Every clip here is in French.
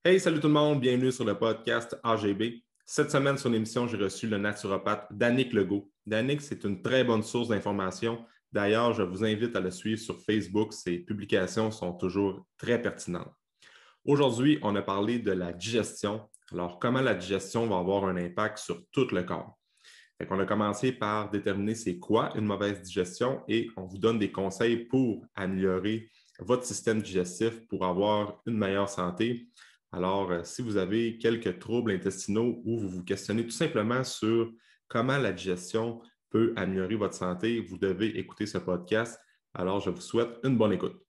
Hey, salut tout le monde, bienvenue sur le podcast AGB. Cette semaine, sur l'émission, j'ai reçu le naturopathe Danick Legault. Danick, c'est une très bonne source d'information. D'ailleurs, je vous invite à le suivre sur Facebook. Ses publications sont toujours très pertinentes. Aujourd'hui, on a parlé de la digestion. Alors, comment la digestion va avoir un impact sur tout le corps? On a commencé par déterminer c'est quoi une mauvaise digestion et on vous donne des conseils pour améliorer votre système digestif pour avoir une meilleure santé. Alors, si vous avez quelques troubles intestinaux ou vous vous questionnez tout simplement sur comment la digestion peut améliorer votre santé, vous devez écouter ce podcast. Alors, je vous souhaite une bonne écoute.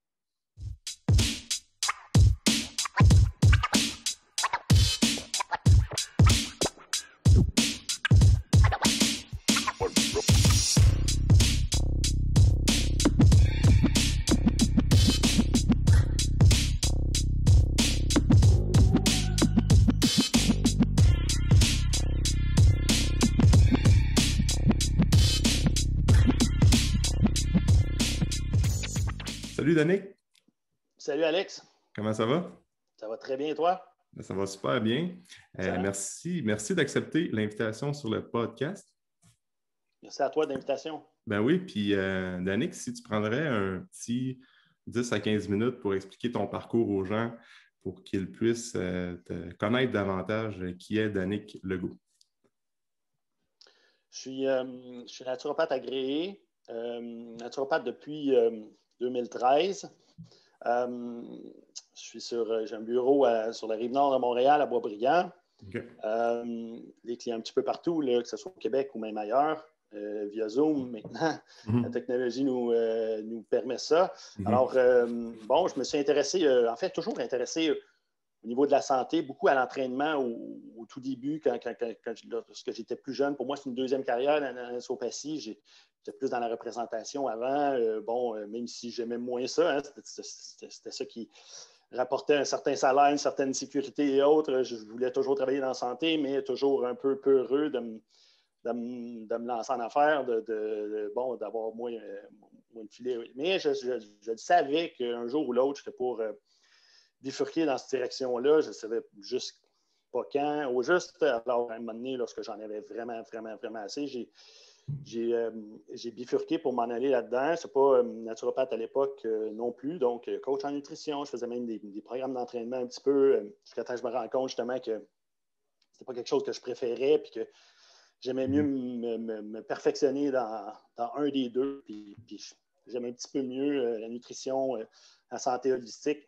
Salut Danick. Salut Alex. Comment ça va? Ça va très bien, toi? Ça va super bien. Merci d'accepter l'invitation sur le podcast. Merci à toi de l'invitation. Ben oui, puis Danick, si tu prendrais un petit 10 à 15 minutes pour expliquer ton parcours aux gens pour qu'ils puissent te connaître davantage qui est Danick Legault. Je suis naturopathe agréé, naturopathe depuis 2013. J'ai un bureau sur la rive nord de Montréal, à Boisbriand. Okay. Des clients un petit peu partout, là, que ce soit au Québec ou même ailleurs, via Zoom maintenant. La technologie nous permet ça. Alors, je me suis intéressé, toujours intéressé au niveau de la santé, beaucoup à l'entraînement au tout début, lorsque j'étais plus jeune. Pour moi, c'est une deuxième carrière dans la naturopathie. J'étais plus dans la représentation avant. Même si j'aimais moins ça, hein, c'était ça qui rapportait un certain salaire, une certaine sécurité et autres. Je voulais toujours travailler dans la santé, mais toujours un peu peureux de me lancer en affaires, d'avoir moins de filet. Mais je savais qu'un jour ou l'autre, j'étais pour bifurquer dans cette direction-là. Je ne savais juste pas quand. Au juste, alors, à un moment donné, lorsque j'en avais vraiment, vraiment, vraiment assez, j'ai bifurqué pour m'en aller là-dedans. Ce n'est pas naturopathe à l'époque non plus. Donc, coach en nutrition, je faisais même des programmes d'entraînement un petit peu jusqu'à temps que je me rende compte justement que c'était pas quelque chose que je préférais puis que j'aimais mieux me perfectionner dans un des deux. Puis j'aimais un petit peu mieux la nutrition, la santé holistique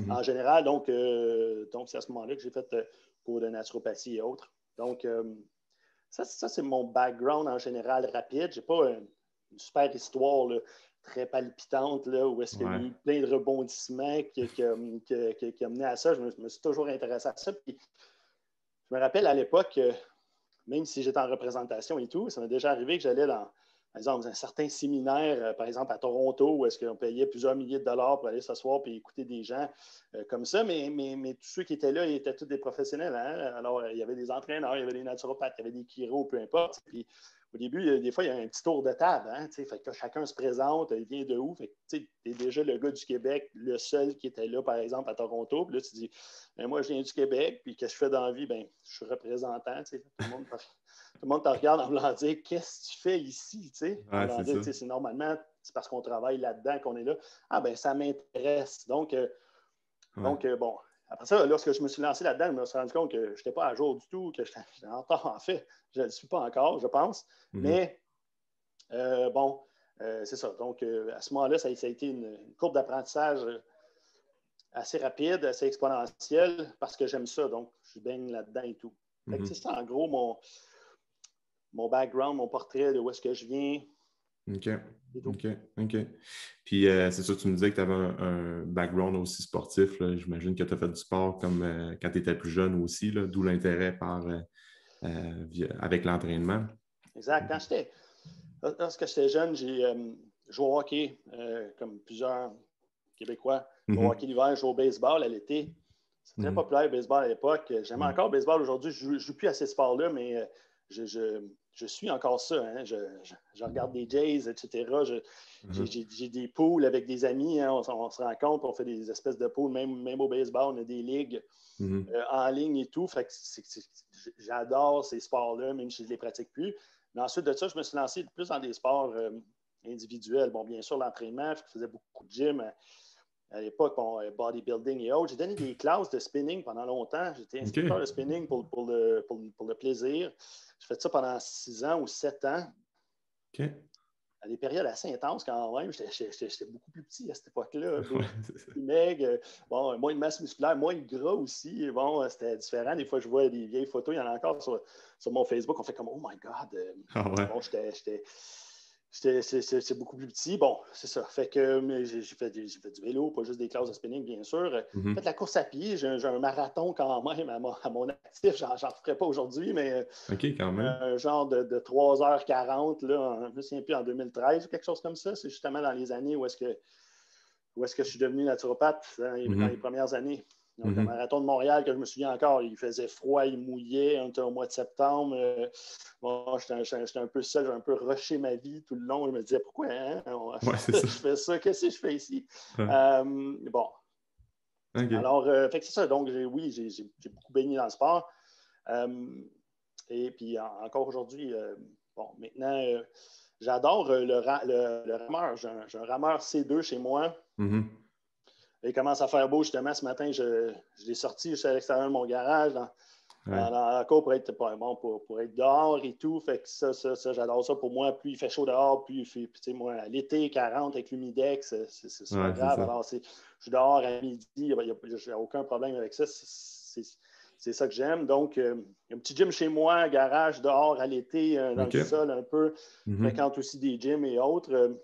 en général. Donc, c'est à ce moment-là que j'ai fait cours de naturopathie et autres. Donc, ça c'est mon background en général rapide. Je n'ai pas une super histoire là, très palpitante là, où est-ce qu'il y a eu plein de rebondissements qui a mené à ça. Je me suis toujours intéressé à ça. Puis, je me rappelle à l'époque, même si j'étais en représentation et tout, ça m'est déjà arrivé que j'allais dans un certain séminaire, par exemple à Toronto, où est-ce qu'on payait plusieurs milliers de dollars pour aller s'asseoir et écouter des gens comme ça. Mais tous ceux qui étaient là, ils étaient tous des professionnels. Hein? Alors, il y avait des entraîneurs, il y avait des naturopathes, il y avait des chiros, peu importe. Puis, au début, des fois, il y a un petit tour de table. Hein? Fait que chacun se présente, il vient de où? Tu es déjà le gars du Québec, le seul qui était là, par exemple, à Toronto. Puis là, tu dis, moi, je viens du Québec, puis qu'est-ce que je fais dans la vie? Je suis représentant. Tout le monde te regarde en voulant dire qu'est-ce que tu fais ici? C'est normalement, c'est parce qu'on travaille là-dedans qu'on est là. Ah, ben ça m'intéresse. Donc, après ça, lorsque je me suis lancé là-dedans, je me suis rendu compte que je n'étais pas à jour du tout, que j'étais en retard, en fait. Je ne le suis pas encore, je pense. Mais, c'est ça. Donc, à ce moment-là, ça a été une courbe d'apprentissage assez rapide, assez exponentielle, parce que j'aime ça. Donc, je baigne là-dedans et tout. C'est ça, en gros, mon background, mon portrait de où est-ce que je viens. OK. Puis, c'est ça, tu me disais que tu avais un background aussi sportif. Là. J'imagine que tu as fait du sport comme quand tu étais plus jeune aussi, là, d'où l'intérêt avec l'entraînement. Exact. Lorsque j'étais jeune, j'ai joué au hockey, comme plusieurs Québécois. Au hockey l'hiver, je joue au baseball à l'été. C'est très populaire le baseball à l'époque. J'aime encore le baseball aujourd'hui. Je ne joue plus à ces sports-là, mais je suis encore ça. Hein. Je regarde des Jays, etc. J'ai des pools avec des amis. Hein. On se rencontre, on fait des espèces de pools. Même au baseball, on a des ligues en ligne et tout. Fait que j'adore ces sports-là, même si je ne les pratique plus. Mais ensuite de ça, je me suis lancé plus dans des sports individuels. Bon, bien sûr, l'entraînement, je faisais beaucoup de gym. À l'époque, bodybuilding et autres. J'ai donné des classes de spinning pendant longtemps. J'étais instructeur de spinning pour le plaisir. J'ai fait ça pendant 6 ans ou 7 ans. OK. À des périodes assez intenses quand même. J'étais beaucoup plus petit à cette époque-là. Ouais, plus maigre. Bon, moins de masse musculaire, moins de gras aussi. Bon, c'était différent. Des fois, je vois des vieilles photos. Il y en a encore sur mon Facebook. On fait comme, oh my God. Ah ouais. Bon, c'est beaucoup plus petit. Bon, c'est ça. Fait que j'ai fait du vélo, pas juste des classes de spinning, bien sûr. J'ai fait de la course à pied. J'ai un marathon quand même à mon actif. J'en referai pas aujourd'hui, mais OK, quand même. un genre de 3h40, là, je ne me souviens plus, en 2013 ou quelque chose comme ça. C'est justement dans les années où est-ce que je suis devenu naturopathe, dans les premières années. Donc, le marathon de Montréal, que je me souviens encore, il faisait froid, il mouillait, on était au mois de septembre. Bon, j'étais un peu seul, j'ai un peu rushé ma vie tout le long. Je me disais, pourquoi je fais ça? Qu'est-ce que je fais ici? Ouais. Bon. Okay. Alors, fait que c'est ça. Donc, j'ai beaucoup baigné dans le sport. Et puis, encore aujourd'hui, maintenant, j'adore le rameur. J'ai un rameur C2 chez moi. Il commence à faire beau, justement. Ce matin, je l'ai sorti, je suis à l'extérieur de mon garage, dans la cour pour être dehors et tout. Fait que ça, j'adore ça. Pour moi, plus il fait chaud dehors, plus il fait, tu sais, moi, à l'été, 40 avec l'humidex, c'est pas grave. Alors, je suis dehors à midi, j'ai aucun problème avec ça. C'est ça que j'aime. Donc, un petit gym chez moi, garage, dehors, à l'été, dans le sol un peu. Fréquente aussi des gyms et autres.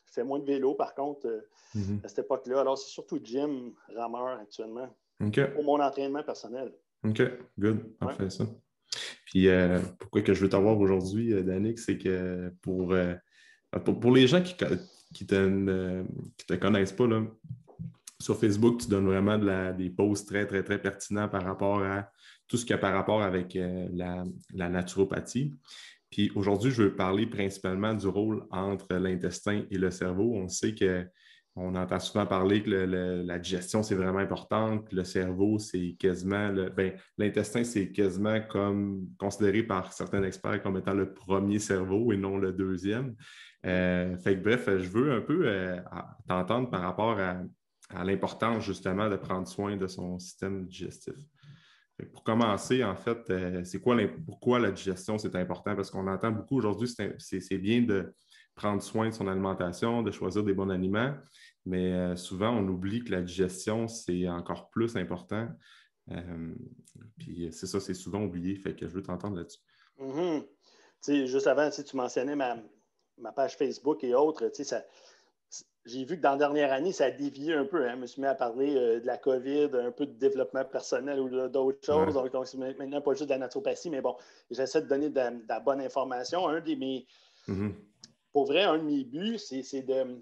Je fais moins de vélo, par contre, à cette époque-là. Alors, c'est surtout gym, rameur actuellement. Pour mon entraînement personnel. OK, good. Parfait, ça. Puis, pourquoi que je veux t'avoir aujourd'hui, Danick, c'est que pour les gens qui te connaissent pas, là, sur Facebook, tu donnes vraiment des posts très, très, très pertinents par rapport à tout ce qui a par rapport avec la naturopathie. Puis aujourd'hui, je veux parler principalement du rôle entre l'intestin et le cerveau. On sait qu'on entend souvent parler que la digestion, c'est vraiment important, que le cerveau, c'est quasiment... l'intestin, c'est quasiment comme considéré par certains experts comme étant le premier cerveau et non le deuxième. Fait que bref, je veux un peu t'entendre par rapport à l'importance justement de prendre soin de son système digestif. Pour commencer, en fait, pourquoi la digestion, c'est important? Parce qu'on entend beaucoup aujourd'hui, c'est bien de prendre soin de son alimentation, de choisir des bons aliments, mais souvent, on oublie que la digestion, c'est encore plus important. Puis c'est ça, c'est souvent oublié. Fait que je veux t'entendre là-dessus. Juste avant, tu mentionnais ma page Facebook et autres, j'ai vu que dans la dernière année, ça a dévié un peu. Hein. Je me suis mis à parler de la COVID, un peu de développement personnel ou d'autres choses. Ouais. Donc, c'est maintenant pas juste de la naturopathie, mais bon, j'essaie de donner de la bonne information. Pour vrai, un de mes buts, c'est de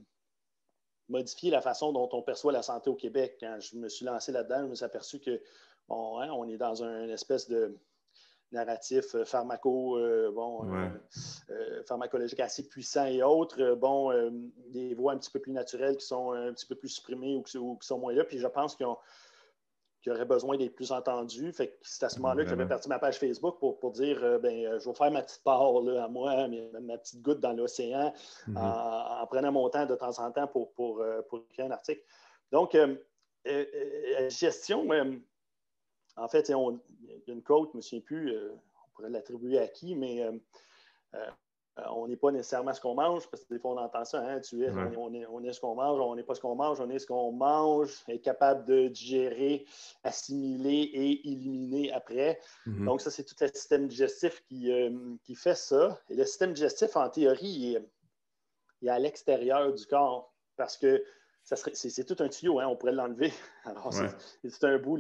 modifier la façon dont on perçoit la santé au Québec. Quand je me suis lancé là-dedans, je me suis aperçu que on est dans une espèce de narratif pharmacologique assez puissant et autres, des voies un petit peu plus naturelles qui sont un petit peu plus supprimées ou qui sont moins là. Puis je pense qu'ils auraient besoin d'être plus entendus. Fait que c'est à ce moment-là que j'avais parti ma page Facebook pour dire je vais faire ma petite part là, à moi, ma petite goutte dans l'océan, en prenant mon temps de temps en temps pour écrire un article. Donc, gestion. En fait, il y a une quote, je ne me souviens plus, on pourrait l'attribuer à qui, mais on n'est pas nécessairement ce qu'on mange, parce que des fois, on entend ça, hein, on est ce qu'on mange, on n'est pas ce qu'on mange, on est ce qu'on mange, être capable de digérer, assimiler et éliminer après. Donc, ça, c'est tout le système digestif qui fait ça. Et le système digestif, en théorie, il est à l'extérieur du corps, parce que c'est tout un tuyau, hein, on pourrait l'enlever. Alors, c'est tout un bout,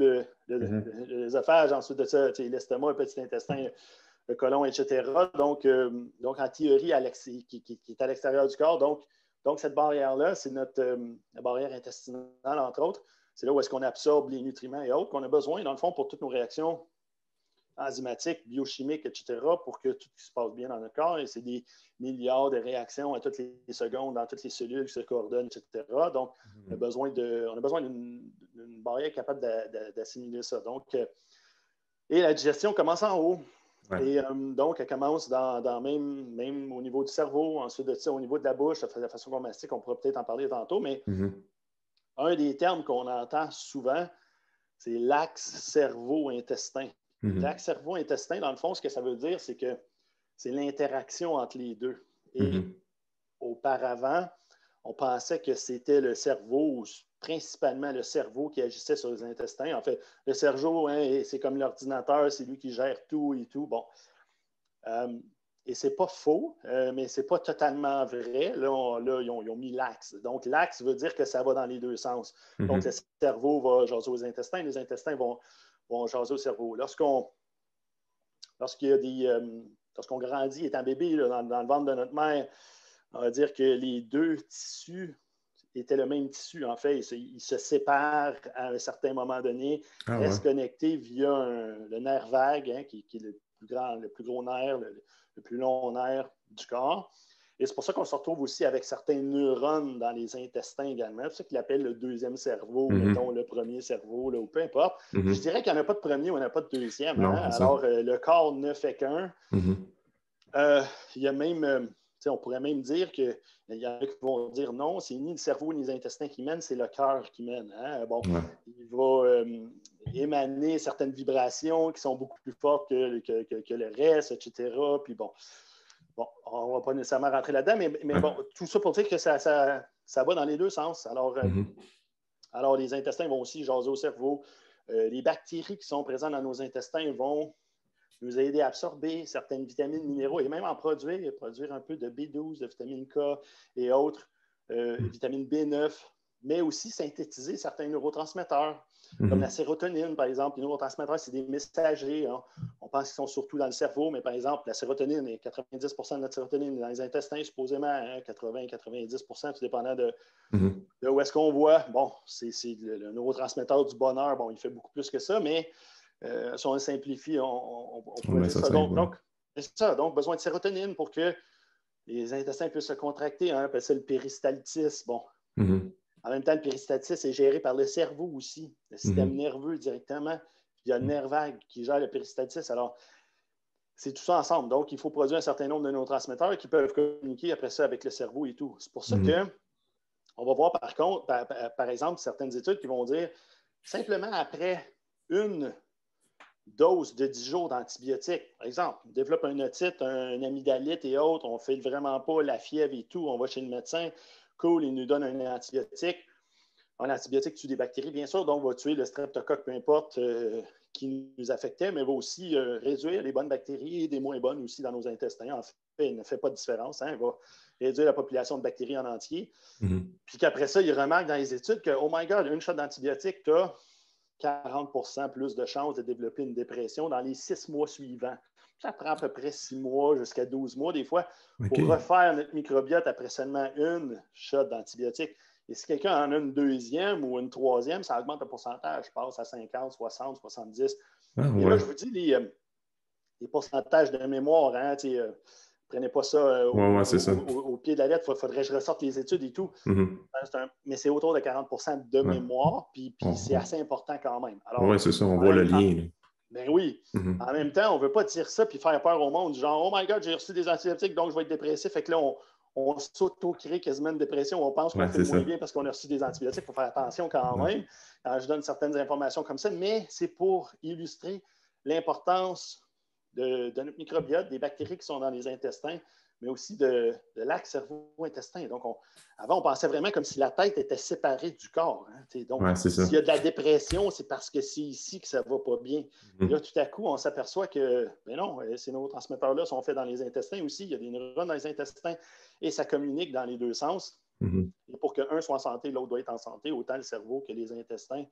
l'œsophage, ensuite de ça, l'estomac, le petit intestin, le côlon, etc. Donc en théorie, qui est à l'extérieur du corps. Donc cette barrière-là, c'est la barrière intestinale, entre autres. C'est là où est-ce qu'on absorbe les nutriments et autres qu'on a besoin, dans le fond, pour toutes nos réactions enzymatiques, biochimiques, etc., pour que tout se passe bien dans notre corps. Et c'est des milliards de réactions à toutes les secondes, dans toutes les cellules qui se coordonnent, etc. Donc, on a besoin d'une barrière capable d'assimiler ça. Donc, et la digestion commence en haut. Ouais. Et donc, elle commence même au niveau du cerveau, ensuite de ça, au niveau de la bouche, de la façon qu'on mastique, on pourra peut-être en parler tantôt, mais un des termes qu'on entend souvent, c'est l'axe cerveau-intestin. L'axe cerveau-intestin, dans le fond, ce que ça veut dire, c'est que c'est l'interaction entre les deux. Et auparavant, on pensait que c'était le cerveau, principalement le cerveau qui agissait sur les intestins. En fait, le cerveau, c'est comme l'ordinateur, c'est lui qui gère tout et tout. Bon. Et ce n'est pas faux, mais ce n'est pas totalement vrai. Là, ils ont mis l'axe. Donc, l'axe veut dire que ça va dans les deux sens. Donc, le cerveau va jaser aux intestins, les intestins vont jaser au cerveau. Lorsqu'on grandit, étant bébé, là, dans le ventre de notre mère, on va dire que les deux tissus étaient le même tissu. En fait, ils se séparent à un certain moment donné, restent connectés via le nerf vague, qui est le plus gros nerf, le plus long nerf du corps. Et c'est pour ça qu'on se retrouve aussi avec certains neurones dans les intestins également. C'est ça qu'ils appellent le deuxième cerveau, mettons le premier cerveau, là, ou peu importe. Je dirais qu'il n'y en a pas de premier ou il n'y en a pas de deuxième. Non, alors, le corps ne fait qu'un. Il y a même... on pourrait même dire qu'il y en a qui vont dire non, c'est ni le cerveau ni les intestins qui mènent, c'est le cœur qui mène. Bon, il va émaner certaines vibrations qui sont beaucoup plus fortes que le reste, etc. Puis bon, on ne va pas nécessairement rentrer là-dedans, mais bon, tout ça pour dire que ça va dans les deux sens. Alors, les intestins vont aussi jaser au cerveau. Les bactéries qui sont présentes dans nos intestins vont nous aider à absorber certaines vitamines, minéraux et même en produire un peu de B12, de vitamine K et autres, vitamine B9, mais aussi synthétiser certains neurotransmetteurs, comme la sérotonine, par exemple. Les neurotransmetteurs, c'est des messagers. On pense qu'ils sont surtout dans le cerveau, mais par exemple, la sérotonine, 90% de notre sérotonine est dans les intestins, supposément, 80-90%, tout dépendant de où est-ce qu'on voit. Bon, c'est le neurotransmetteur du bonheur. Bon, il fait beaucoup plus que ça, mais si on le simplifie, on pourrait dire ça. Donc, c'est ça. Donc, besoin de sérotonine pour que les intestins puissent se contracter. On appelle ça le péristaltisme. Bon. En même temps, le péristaltisme est géré par le cerveau aussi, le système nerveux directement. Il y a le nerf vague qui gère le péristaltisme. Alors, c'est tout ça ensemble. Donc, il faut produire un certain nombre de neurotransmetteurs qui peuvent communiquer après ça avec le cerveau et tout. C'est pour ça qu'on va voir par contre, par exemple, certaines études qui vont dire simplement après une dose de 10 jours d'antibiotiques. Par exemple, on développe un otite, un amygdalite et autres, on ne fait vraiment pas la fièvre et tout, on va chez le médecin, cool, il nous donne un antibiotique. Un antibiotique tue des bactéries, bien sûr, donc va tuer le streptocoque, peu importe, qui nous affectait, mais va aussi réduire les bonnes bactéries et des moins bonnes aussi dans nos intestins. En fait, il ne fait pas de différence. Il va réduire la population de bactéries en entier. Puis qu'après ça, il remarque dans les études que, oh my God, une shot d'antibiotique, tu as 40% plus de chances de développer une dépression dans les 6 mois suivants. Ça prend à peu près 6 mois jusqu'à 12 mois, des fois, pour refaire notre microbiote après seulement une shot d'antibiotique. Et si quelqu'un en a une deuxième ou une troisième, ça augmente le pourcentage. Je passe à 50, 60, 70. Et là, je vous dis, les pourcentages de mémoire, prenez pas ça au pied de la lettre. Il faudrait que je ressorte les études et tout. Mais c'est autour de 40% de mémoire, puis c'est assez important quand même. Oui, c'est ça, on voit le lien. Ben oui. En même temps, on ne veut pas dire ça puis faire peur au monde, genre, oh my God, j'ai reçu des antibiotiques, donc je vais être dépressif. Fait que là, on s'auto-crée quasiment une dépression. On pense qu'on fait moins bien parce qu'on a reçu des antibiotiques. Il faut faire attention quand même quand je donne certaines informations comme ça, mais c'est pour illustrer l'importance de notre microbiote, des bactéries qui sont dans les intestins, mais aussi de l'axe cerveau-intestin. Donc, avant, on pensait vraiment comme si la tête était séparée du corps. Donc, s'il y a de la dépression, c'est parce que c'est ici que ça ne va pas bien. Et là, tout à coup, on s'aperçoit que, mais non, ces neurotransmetteurs-là sont faits dans les intestins aussi. Il y a des neurones dans les intestins et ça communique dans les deux sens. Et pour qu'un soit en santé, l'autre doit être en santé, autant le cerveau que les intestins.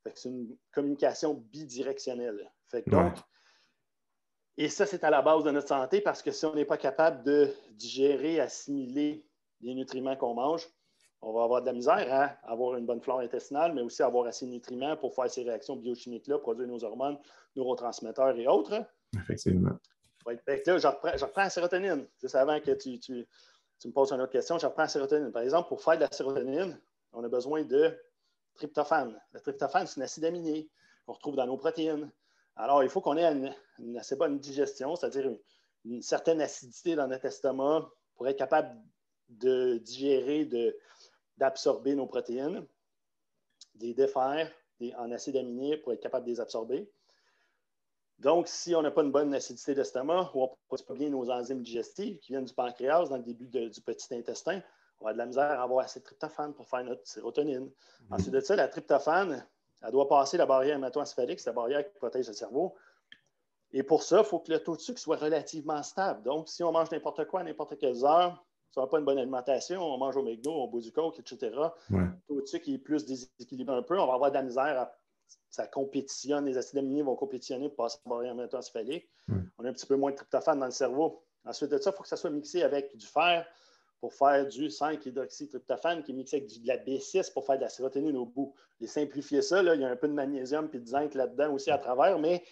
Fait que c'est une communication bidirectionnelle. Fait que donc, et ça, c'est à la base de notre santé parce que si on n'est pas capable de digérer, assimiler les nutriments qu'on mange, on va avoir de la misère à avoir une bonne flore intestinale, mais aussi avoir assez de nutriments pour faire ces réactions biochimiques-là, produire nos hormones, neurotransmetteurs et autres. Effectivement. Ouais, là, je reprends la sérotonine. Juste avant que tu me poses une autre question, je reprends la sérotonine. Par exemple, pour faire de la sérotonine, on a besoin de tryptophane. Le tryptophane, c'est un acide aminé qu'on retrouve dans nos protéines. Alors, il faut qu'on ait une assez bonne digestion, c'est-à-dire une certaine acidité dans notre estomac pour être capable de digérer, d'absorber nos protéines, de les défaire en acides aminés pour être capable de les absorber. Donc, si on n'a pas une bonne acidité d'estomac ou on ne produit pas bien nos enzymes digestives qui viennent du pancréas dans le début du petit intestin, on va avoir de la misère à avoir assez de tryptophane pour faire notre sérotonine. Ensuite de ça, la tryptophane, elle doit passer la barrière hémato-encéphalique, c'est la barrière qui protège le cerveau. Et pour ça, il faut que le taux de sucre soit relativement stable. Donc, si on mange n'importe quoi à n'importe quelle heure, si on n'a pas une bonne alimentation, on mange au McDo, on boit du coke, etc., le taux de sucre est plus déséquilibré un peu, on va avoir de la misère ça compétitionne, les acides aminés vont compétitionner pour passer la barrière hémato-encéphalique. On a un petit peu moins de tryptophane dans le cerveau. Ensuite de ça, il faut que ça soit mixé avec du fer pour faire du 5-hydroxytryptophane qui est mixé avec de la B6 pour faire de la sérotonine au bout. J'ai simplifié ça, là, il y a un peu de magnésium et de zinc là-dedans aussi à travers, mais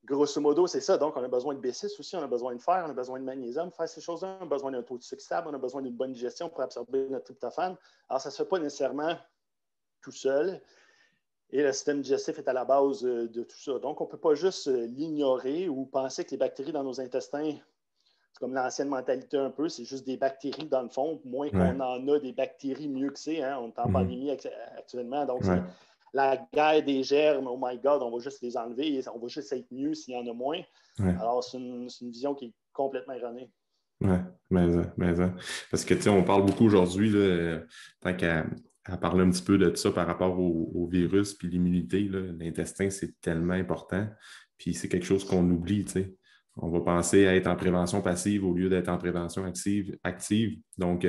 grosso modo, c'est ça. Donc, on a besoin de B6 aussi, on a besoin de fer, on a besoin de magnésium pour faire ces choses-là, on a besoin d'un taux de sucre stable, on a besoin d'une bonne digestion pour absorber notre tryptophane. Alors, ça ne se fait pas nécessairement tout seul. Et le système digestif est à la base de tout ça. Donc, on ne peut pas juste l'ignorer ou penser que les bactéries dans nos intestins, c'est comme l'ancienne mentalité un peu, c'est juste des bactéries dans le fond. Moins qu'on en a des bactéries, mieux que c'est. Hein? On est en pandémie actuellement. Donc, c'est la guerre des germes. Oh my God, on va juste les enlever. On va juste être mieux s'il y en a moins. Alors, c'est une vision qui est complètement erronée. Oui, mais parce que, tu sais, on parle beaucoup aujourd'hui, tant qu'à parler un petit peu de ça par rapport au virus puis l'immunité, l'intestin, c'est tellement important. Puis c'est quelque chose qu'on oublie, tu sais. On va penser à être en prévention passive au lieu d'être en prévention active. Donc,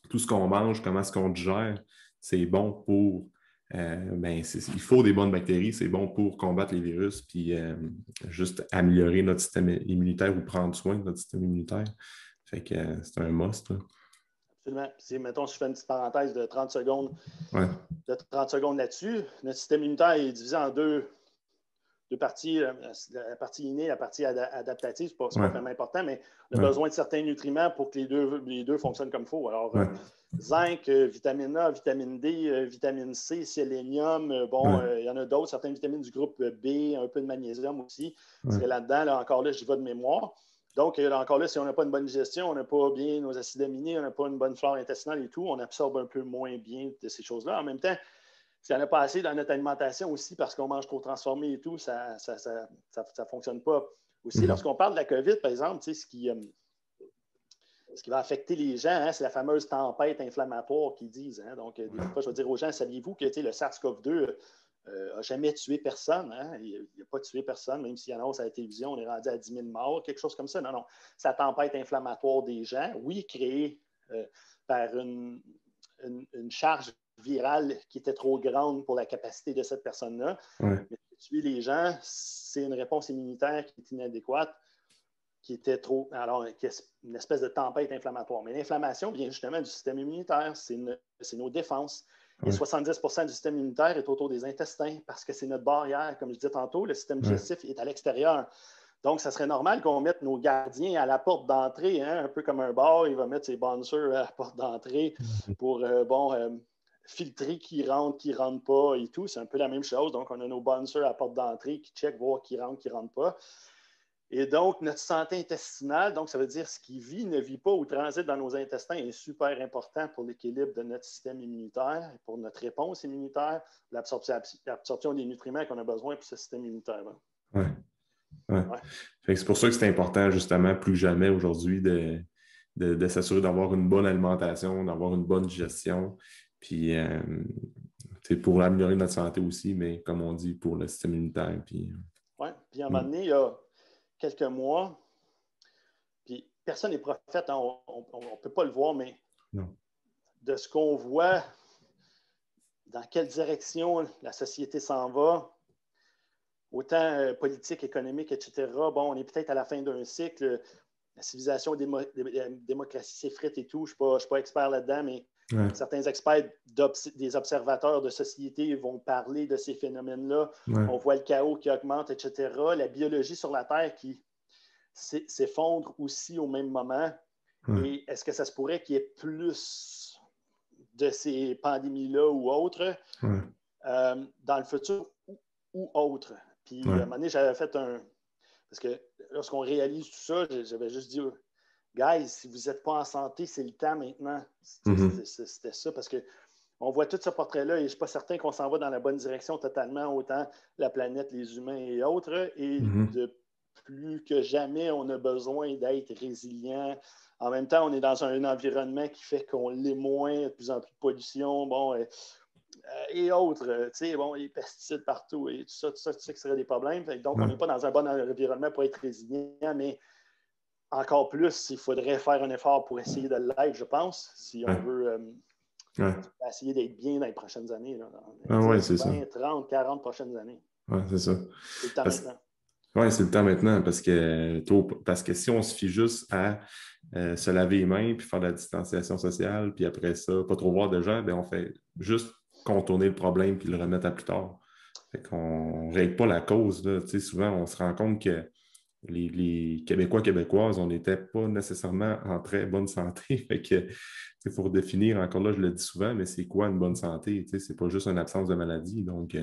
tout ce qu'on mange, comment est-ce qu'on digère, c'est bon pour... il faut des bonnes bactéries, c'est bon pour combattre les virus, puis juste améliorer notre système immunitaire ou prendre soin de notre système immunitaire. Fait que c'est un must. Là. Absolument. Mettons, si je fais une petite parenthèse de 30 secondes, là-dessus, notre système immunitaire est divisé en deux parties, la partie innée, la partie adaptative, c'est pas vraiment important, mais on a besoin de certains nutriments pour que les deux fonctionnent comme il faut. Alors, zinc, vitamine A, vitamine D, vitamine C, sélénium, il y en a d'autres, certaines vitamines du groupe B, un peu de magnésium aussi, serait là-dedans. Là, encore là, j'y vais de mémoire. Donc, encore là, si on n'a pas une bonne digestion, on n'a pas bien nos acides aminés, on n'a pas une bonne flore intestinale et tout, on absorbe un peu moins bien de ces choses-là. En même temps, s'il n'y en a pas assez dans notre alimentation aussi parce qu'on mange trop transformé et tout, ça ne fonctionne pas. Aussi, lorsqu'on parle de la COVID, par exemple, ce qui va affecter les gens, hein, c'est la fameuse tempête inflammatoire qu'ils disent. Hein. Donc, des fois, je vais dire aux gens, saviez-vous que le SARS-CoV-2 n'a jamais tué personne? Hein? Il n'a pas tué personne, même s'il annonce à la télévision, on est rendu à 10 000 morts, quelque chose comme ça. Non. C'est la tempête inflammatoire des gens, oui, créée par une charge virale qui était trop grande pour la capacité de cette personne-là. Mais tuer les gens, c'est une réponse immunitaire qui est inadéquate, qui était trop. Alors, une espèce de tempête inflammatoire. Mais l'inflammation vient justement du système immunitaire. C'est nos défenses. Et 70 du système immunitaire est autour des intestins parce que c'est notre barrière. Comme je disais tantôt, le système digestif est à l'extérieur. Donc, ça serait normal qu'on mette nos gardiens à la porte d'entrée, hein, un peu comme un bar. Il va mettre ses bouncers à la porte d'entrée pour, filtrer qui rentre pas et tout. C'est un peu la même chose. Donc, on a nos bouncers à la porte d'entrée qui checkent, voir qui rentre pas. Et donc, notre santé intestinale, donc ça veut dire ce qui vit, ne vit pas ou transite dans nos intestins est super important pour l'équilibre de notre système immunitaire, pour notre réponse immunitaire, l'absorption des nutriments qu'on a besoin pour ce système immunitaire-là. C'est pour ça que c'est important, justement, plus que jamais aujourd'hui, de s'assurer d'avoir une bonne alimentation, d'avoir une bonne digestion, puis c'est pour améliorer notre santé aussi, mais comme on dit, pour le système immunitaire. Puis à un moment donné, il y a quelques mois, puis personne n'est prophète, hein, on ne peut pas le voir, mais de ce qu'on voit, dans quelle direction la société s'en va, autant politique, économique, etc. Bon, on est peut-être à la fin d'un cycle. La civilisation, la démocratie s'effrite et tout. Je ne suis pas expert là-dedans, mais Ouais. Certains experts, des observateurs de société vont parler de ces phénomènes-là. Ouais. On voit le chaos qui augmente, etc. La biologie sur la Terre qui s'effondre aussi au même moment. Ouais. Et est-ce que ça se pourrait qu'il y ait plus de ces pandémies-là ou autres dans le futur ou autre? Puis, à un moment donné, j'avais fait parce que lorsqu'on réalise tout ça, j'avais juste dit, guys, si vous n'êtes pas en santé, c'est le temps maintenant. C'était ça, parce qu'on voit tout ce portrait-là et je ne suis pas certain qu'on s'en va dans la bonne direction totalement, autant la planète, les humains et autres. Et de plus que jamais, on a besoin d'être résilient. En même temps, on est dans un environnement qui fait qu'on l'est moins, de plus en plus de pollution, et autres, les pesticides partout et tout ça qui serait des problèmes. Donc, on n'est pas dans un bon environnement pour être résilient, mais encore plus, il faudrait faire un effort pour essayer de l'être, je pense, si on veut essayer d'être bien dans les prochaines années. Là, dans les 10, 20, 30, 40 prochaines années. Oui, c'est ça. C'est le temps maintenant. Oui, c'est le temps maintenant parce que si on se fie juste à se laver les mains puis faire de la distanciation sociale, puis après ça, pas trop voir de gens, on fait juste contourner le problème puis le remettre à plus tard. Fait qu'on ne règle pas la cause. Là. Souvent, on se rend compte que les Québécois, Québécoises, on n'était pas nécessairement en très bonne santé. Fait que, il faut redéfinir, encore là, je le dis souvent, mais c'est quoi une bonne santé? C'est pas juste une absence de maladie. Donc,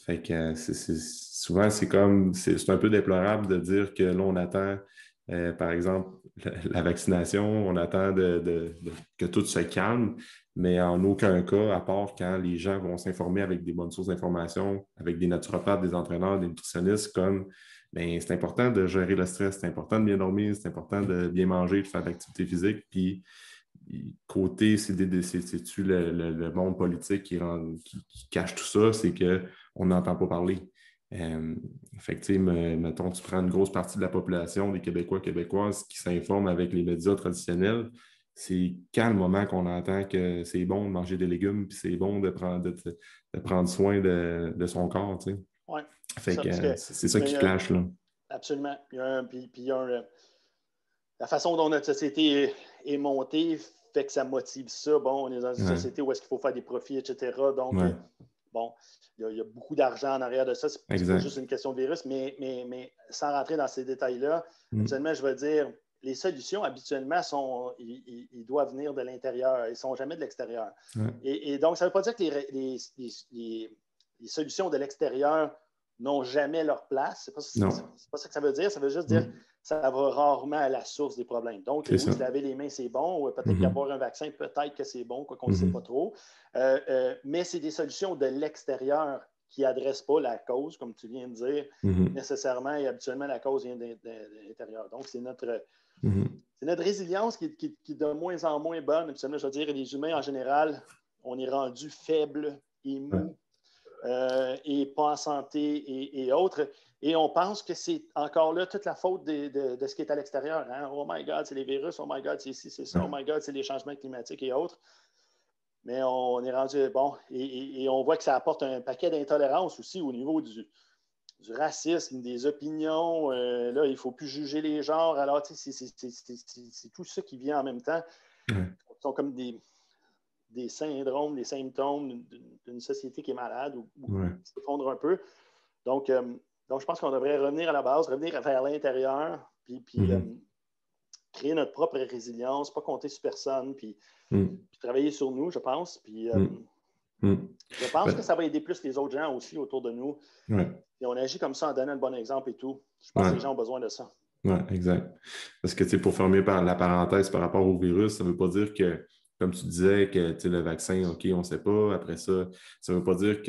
fait que souvent, c'est un peu déplorable de dire que là, on attend, par exemple, la vaccination, on attend que tout se calme, mais en aucun cas, à part quand les gens vont s'informer avec des bonnes sources d'information, avec des naturopathes, des entraîneurs, des nutritionnistes, comme c'est important de gérer le stress, c'est important de bien dormir, c'est important de bien manger, de faire de l'activité physique, puis côté, c'est-tu le monde politique qui cache tout ça, c'est qu'on n'entend pas parler. Fait que, mettons, tu prends une grosse partie de la population des Québécois, Québécoises qui s'informent avec les médias traditionnels, c'est quand le moment qu'on entend que c'est bon de manger des légumes, puis c'est bon de prendre soin de son corps, tu sais. Oui. Fait que c'est ça qui clash, là. Absolument. La façon dont notre société est montée fait que ça motive ça. Bon, on est dans une société où est-ce qu'il faut faire des profits, etc. Donc, il y a beaucoup d'argent en arrière de ça. C'est pas juste une question de virus, mais sans rentrer dans ces détails-là, habituellement, je veux dire, les solutions, habituellement, ils doivent venir de l'intérieur. Ils ne sont jamais de l'extérieur. Et donc, ça ne veut pas dire que les solutions de l'extérieur n'ont jamais leur place. C'est pas ça que ça veut dire. Ça veut juste dire que ça va rarement à la source des problèmes. Donc, oui, se laver les mains, c'est bon. Peut-être qu'avoir un vaccin, peut-être que c'est bon, quoi qu'on ne sait pas trop. Mais c'est des solutions de l'extérieur qui n'adressent pas la cause, comme tu viens de dire, nécessairement. Et habituellement, la cause vient de l'intérieur. Donc, c'est notre résilience qui est de moins en moins bonne. Habituellement, je veux dire, les humains, en général, on est rendu faible et mou. Et pas en santé et autres. Et on pense que c'est encore là toute la faute de ce qui est à l'extérieur. Hein? Oh my God, c'est les virus. Oh my God, c'est ci, c'est ça. Oh my God, c'est les changements climatiques et autres. Mais on est rendu bon. Et on voit que ça apporte un paquet d'intolérances aussi au niveau du racisme, des opinions. Là, il ne faut plus juger les genres. Alors, c'est tout ça qui vient en même temps. Ils sont comme des syndromes, des symptômes d'une société qui est malade ou qui s'effondre un peu. Donc, je pense qu'on devrait revenir à la base, revenir vers l'intérieur, puis créer notre propre résilience, pas compter sur personne, puis travailler sur nous, je pense. Puis, je pense que ça va aider plus les autres gens aussi autour de nous. Et on agit comme ça en donnant le bon exemple et tout. Je pense que les gens ont besoin de ça. Oui, exact. Parce que, pour fermer la parenthèse par rapport au virus, ça ne veut pas dire que, comme tu disais, que le vaccin, OK, on ne sait pas. Après ça, ça ne veut pas dire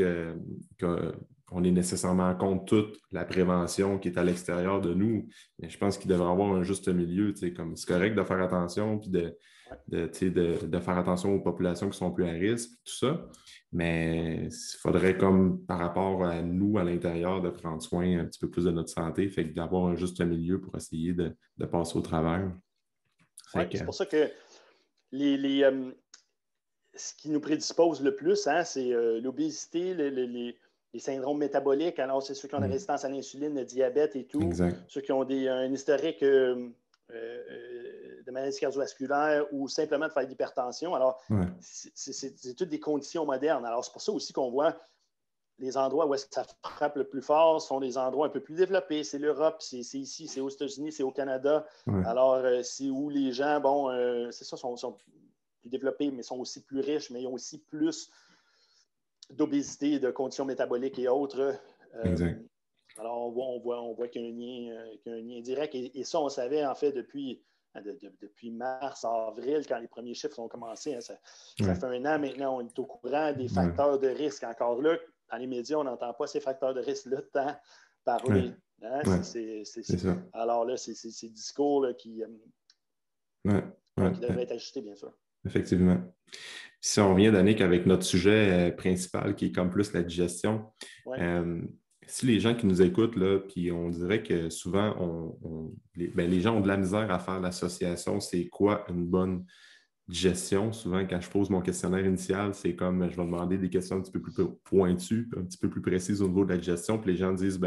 qu'on est nécessairement contre toute la prévention qui est à l'extérieur de nous. Mais je pense qu'il devrait y avoir un juste milieu. Comme c'est correct de faire attention, puis de faire attention aux populations qui sont plus à risque, tout ça. Mais il faudrait, comme par rapport à nous, à l'intérieur, de prendre soin un petit peu plus de notre santé, fait que d'avoir un juste milieu pour essayer de passer au travers. C'est pour ça que ce qui nous prédispose le plus, hein, c'est l'obésité, les syndromes métaboliques. Alors, c'est ceux qui ont la résistance à l'insuline, le diabète et tout. Exact. Ceux qui ont un historique de maladies cardiovasculaires ou simplement de faire de l'hypertension. Alors, Ouais. c'est toutes des conditions modernes. Alors, c'est pour ça aussi qu'on voit les endroits où est-ce que ça frappe le plus fort sont des endroits un peu plus développés. C'est l'Europe, c'est ici, c'est aux États-Unis, c'est au Canada. Ouais. Alors, c'est où les gens, c'est ça, sont plus développés, mais sont aussi plus riches, mais ils ont aussi plus d'obésité, de conditions métaboliques et autres. Exact. Alors, on voit qu'il y a un lien direct. Et ça, on savait, en fait, depuis mars, avril, quand les premiers chiffres ont commencé. Hein, ça fait un an maintenant, on est au courant des facteurs de risque. Encore là, dans les médias, on n'entend pas ces facteurs de risque-là tant parler. Hein? C'est ça. Alors là, c'est ces discours là, qui devraient être ajustés, bien sûr. Effectivement. Si on revient, Danick, avec notre sujet principal, qui est comme plus la digestion, si les gens qui nous écoutent, là, puis on dirait que souvent, les gens ont de la misère à faire l'association, c'est quoi une bonne digestion? Souvent, quand je pose mon questionnaire initial, c'est comme, je vais demander des questions un petit peu plus pointues, un petit peu plus précises au niveau de la digestion, puis les gens disent,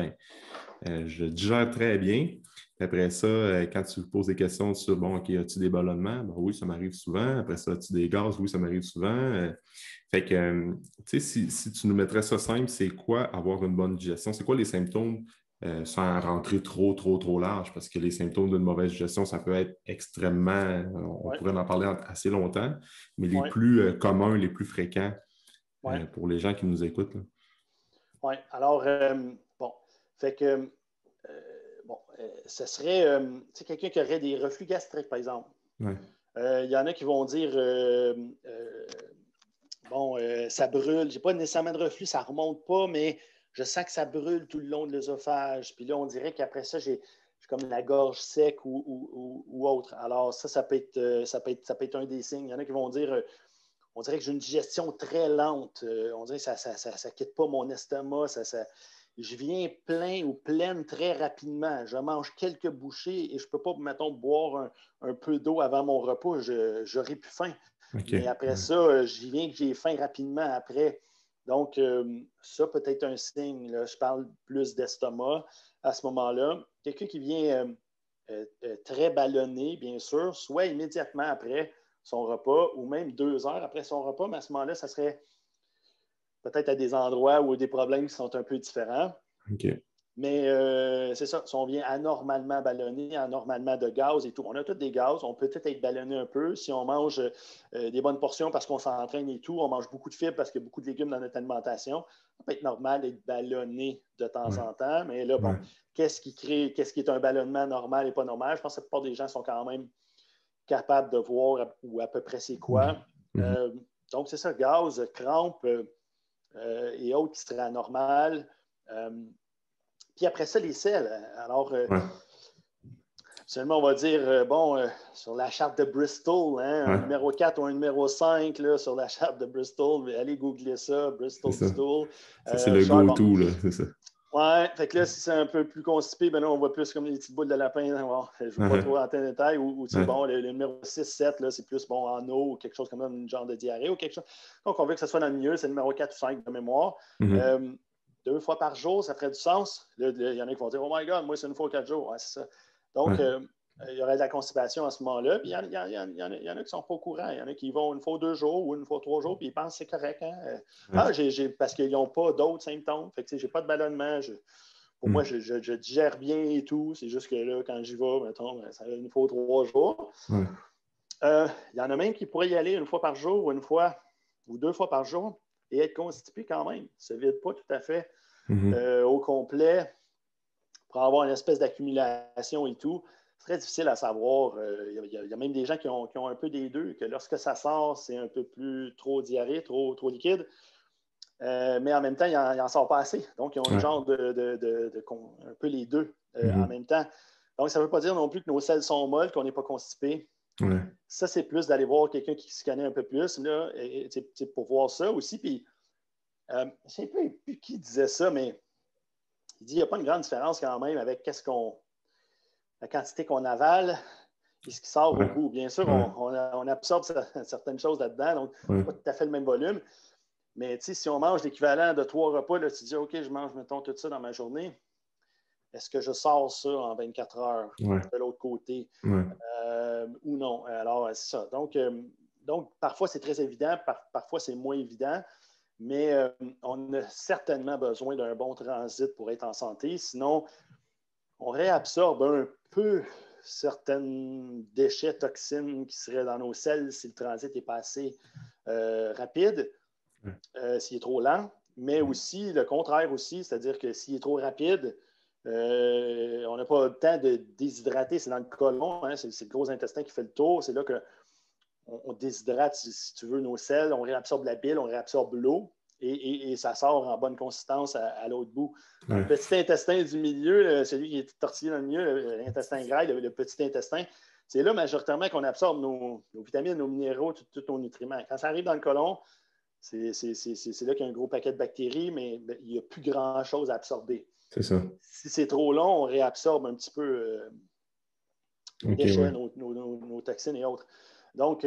je digère très bien. Après ça, quand tu poses des questions sur, OK, as-tu des ballonnements? Oui, ça m'arrive souvent. Après ça, as-tu des gaz? Oui, ça m'arrive souvent. Fait que, tu sais, si tu nous mettrais ça simple, c'est quoi avoir une bonne digestion? C'est quoi les symptômes sans rentrer trop large? Parce que les symptômes d'une mauvaise digestion, ça peut être extrêmement, on pourrait en parler assez longtemps, mais les plus communs, les plus fréquents pour les gens qui nous écoutent. Oui, alors, fait que, ce serait quelqu'un qui aurait des reflux gastriques, par exemple. Il y en a qui vont dire, ça brûle. Je n'ai pas nécessairement de reflux, ça ne remonte pas, mais je sens que ça brûle tout le long de l'œsophage. Puis là, on dirait qu'après ça, j'ai comme la gorge sec ou autre. Alors, ça peut être un des signes. Il y en a qui vont dire... on dirait que j'ai une digestion très lente. On dirait que ça ne quitte pas mon estomac. Je viens plein ou pleine très rapidement. Je mange quelques bouchées et je ne peux pas, mettons, boire un peu d'eau avant mon repas. J'aurai plus faim. Mais après ça, j'y viens que j'ai faim rapidement après. Donc, ça peut être un signe. Là. Je parle plus d'estomac à ce moment-là. Quelqu'un qui vient très ballonné, bien sûr, soit immédiatement après son repas ou même 2 heures après son repas, mais à ce moment-là, ça serait peut-être à des endroits où des problèmes qui sont un peu différents. Mais c'est ça, si on vient anormalement ballonné, anormalement de gaz et tout, on a tous des gaz, on peut peut-être être ballonné un peu si on mange des bonnes portions parce qu'on s'entraîne et tout, on mange beaucoup de fibres parce qu'il y a beaucoup de légumes dans notre alimentation. Ça peut être normal d'être ballonné de temps en temps, mais là, qu'est-ce qui est un ballonnement normal et pas normal? Je pense que la plupart des gens sont quand même capables de voir ou à peu près c'est quoi. Donc, c'est ça, gaz, crampes et autres qui seraient anormales. Puis après ça, les sels. Alors, seulement, on va dire, sur la charte de Bristol, un numéro 4 ou un numéro 5 là, sur la charte de Bristol, allez googler ça, Bristol Stool. Ça, c'est le go-to, là, c'est ça. Ouais, fait que là, si c'est un peu plus constipé, là, on voit plus comme les petites boules de lapin. Je ne veux pas trop rentrer en détail. Ou le numéro 6-7, là, c'est plus en eau ou quelque chose comme ça, une genre de diarrhée ou quelque chose. Donc, on veut que ce soit dans le milieu, c'est le numéro 4 ou 5 de mémoire. 2 fois par jour, ça ferait du sens. Là, il y en a qui vont dire, oh my God, moi, c'est 1 fois 4 jours. Ouais, c'est ça. Donc, il y aurait de la constipation à ce moment-là. Puis, il y en a qui ne sont pas au courant. Il y en a qui vont 1 fois 2 jours ou 1 fois 3 jours, puis ils pensent que c'est correct. Hein? Parce qu'ils n'ont pas d'autres symptômes. Fait que, je n'ai pas de ballonnement. Pour moi, je digère bien et tout. C'est juste que là, quand j'y vais, mettons, ça va 1 fois 3 jours. Il y en a même qui pourraient y aller 1 fois par jour ou 1 fois ou 2 fois par jour et être constipé quand même. Ça ne vide pas tout à fait au complet pour avoir une espèce d'accumulation et tout. C'est très difficile à savoir. Il y a même des gens qui ont un peu des deux, que lorsque ça sort, c'est un peu plus trop diarrhée, trop liquide. Mais en même temps, il n'en sort pas assez. Donc, ils ont un genre un peu les deux en même temps. Donc, ça ne veut pas dire non plus que nos selles sont molles, qu'on n'est pas constipé. Ça, c'est plus d'aller voir quelqu'un qui se connaît un peu plus là, pour voir ça aussi. Puis, je ne sais plus qui disait ça, mais il dit qu'il n'y a pas une grande différence quand même avec la quantité qu'on avale et ce qui sort au bout. Bien sûr, on absorbe certaines choses là-dedans, donc pas tout à fait le même volume. Mais si on mange l'équivalent de 3 repas, là, tu dis, OK, je mange, mettons, tout ça dans ma journée. Est-ce que je sors ça en 24 heures de l'autre côté? ou non. Alors, c'est ça. Donc parfois, c'est très évident, parfois, c'est moins évident, mais on a certainement besoin d'un bon transit pour être en santé. Sinon, on réabsorbe un peu certains déchets, toxines qui seraient dans nos selles si le transit n'est pas assez rapide, s'il est trop lent, mais aussi le contraire aussi, c'est-à-dire que s'il est trop rapide, on n'a pas le temps de déshydrater, c'est dans le côlon, hein, c'est le gros intestin qui fait le tour, c'est là qu'on déshydrate, si tu veux, nos selles, on réabsorbe la bile, on réabsorbe l'eau, et ça sort en bonne consistance à l'autre bout. Dans le petit intestin du milieu, celui qui est tortillé dans le milieu, l'intestin grêle, le petit intestin, c'est là majoritairement qu'on absorbe nos vitamines, nos minéraux, tous nos nutriments. Quand ça arrive dans le côlon, c'est là qu'il y a un gros paquet de bactéries, mais il n'y a plus grand-chose à absorber. C'est ça. Si c'est trop long, on réabsorbe un petit peu nos déchets, nos toxines et autres. Donc,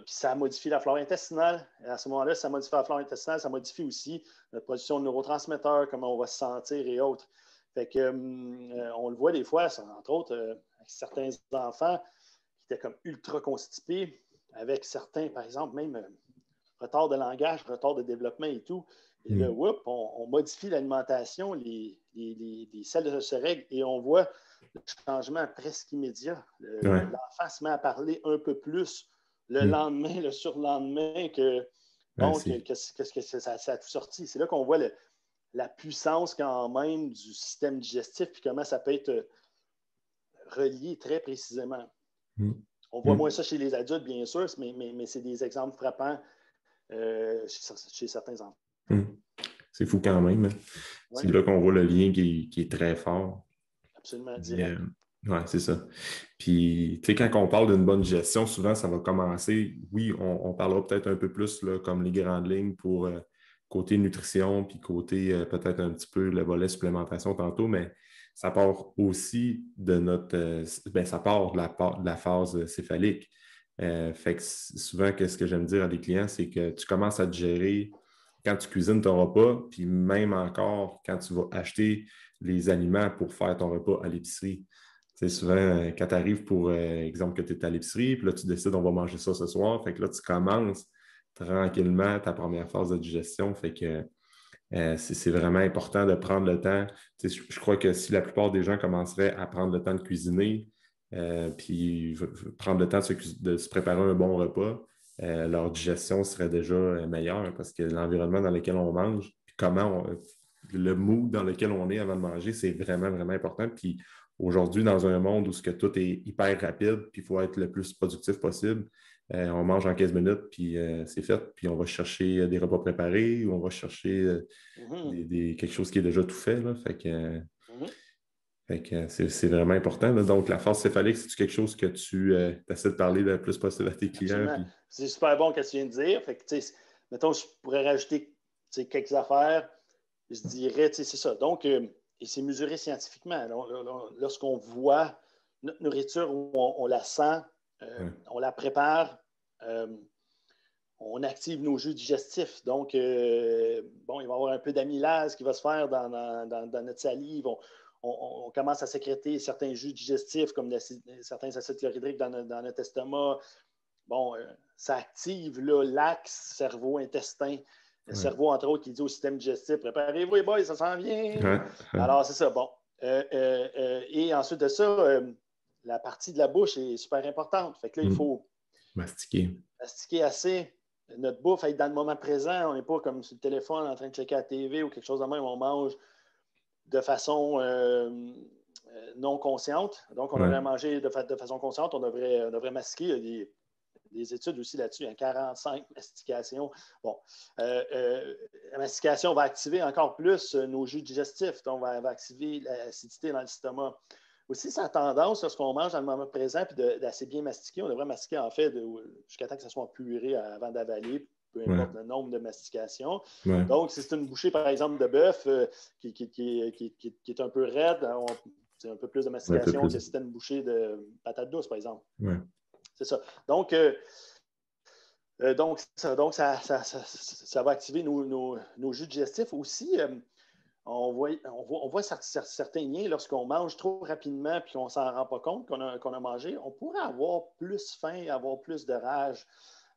ça modifie la flore intestinale. Et à ce moment-là, ça modifie la flore intestinale, ça modifie aussi notre production de neurotransmetteurs, comment on va se sentir et autres. Fait que, on le voit des fois, entre autres, avec certains enfants qui étaient comme ultra constipés, avec certains, par exemple, même retard de langage, retard de développement et tout. Et là, on modifie l'alimentation, les selles se règlent et on voit le changement presque immédiat. L'enfant se met à parler un peu plus le lendemain, le surlendemain, que ça a tout sorti. C'est là qu'on voit la puissance quand même du système digestif et comment ça peut être relié très précisément. On voit moins ça chez les adultes, bien sûr, mais c'est des exemples frappants chez certains enfants. C'est fou quand même. Hein? Ouais. C'est là qu'on voit le lien qui est très fort. Absolument, direct. Oui, c'est ça. Puis, tu sais, quand on parle d'une bonne gestion, souvent, ça va commencer, oui, on parlera peut-être un peu plus là, comme les grandes lignes pour côté nutrition, puis côté peut-être un petit peu le volet supplémentation tantôt, mais ça part aussi de notre... ça part de la phase céphalique. Fait que souvent, ce que j'aime dire à des clients, c'est que tu commences à te gérer quand tu cuisines ton repas, puis même encore quand tu vas acheter les aliments pour faire ton repas à l'épicerie. Tu sais, souvent, quand tu arrives pour exemple que tu es à l'épicerie, puis là, tu décides on va manger ça ce soir, fait que là, tu commences tranquillement ta première phase de digestion. Fait que c'est vraiment important de prendre le temps. Tu sais, je crois que si la plupart des gens commenceraient à prendre le temps de cuisiner, puis prendre le temps de se préparer un bon repas, leur digestion serait déjà meilleure parce que l'environnement dans lequel on mange, puis le mood dans lequel on est avant de manger, c'est vraiment, vraiment important. Puis aujourd'hui, dans un monde où tout est hyper rapide, puis il faut être le plus productif possible, on mange en 15 minutes, puis c'est fait. Puis on va chercher des repas préparés ou on va chercher quelque chose qui est déjà tout fait. Là. Fait que c'est vraiment important. Là. Donc, la force céphalique, c'est quelque chose que tu essaies de parler le plus possible à tes clients. Puis... C'est super bon ce que tu viens de dire. Fait que, mettons, je pourrais rajouter quelques affaires. Je dirais, c'est ça. Donc, et c'est mesuré scientifiquement. Lorsqu'on voit notre nourriture, on la sent, on la prépare, on active nos jus digestifs. Donc, il va y avoir un peu d'amylase qui va se faire dans notre salive. On commence à sécréter certains jus digestifs comme certains acides chlorhydriques dans notre estomac. Bon, ça active l'axe cerveau-intestin. Le cerveau, entre autres, qui dit au système digestif, préparez-vous les boys, ça s'en vient. Alors, c'est ça. Bon. Et ensuite de ça, la partie de la bouche est super importante. Fait que là, il faut mastiquer assez. Notre bouffe, être dans le moment présent. On n'est pas comme sur le téléphone en train de checker la TV ou quelque chose de même. On mange de façon non consciente. Donc, on devrait manger de façon consciente. On devrait mastiquer. Il y a des études aussi là-dessus, 45 mastications. Bon, la mastication va activer encore plus nos jus digestifs, donc va activer l'acidité dans l'estomac. Aussi, ça a tendance, lorsqu'on mange dans le moment présent puis d'assez bien mastiquer, on devrait mastiquer en fait jusqu'à temps que ça soit puré avant d'avaler, peu importe le nombre de mastications. Donc, si c'est une bouchée, par exemple, de bœuf qui est un peu raide, c'est un peu plus de mastication que si c'était une bouchée de patate douce, par exemple. C'est ça. Donc, ça va activer nos jus digestifs. Aussi, on voit certains liens lorsqu'on mange trop rapidement et qu'on ne s'en rend pas compte qu'on a mangé. On pourrait avoir plus faim, avoir plus de rage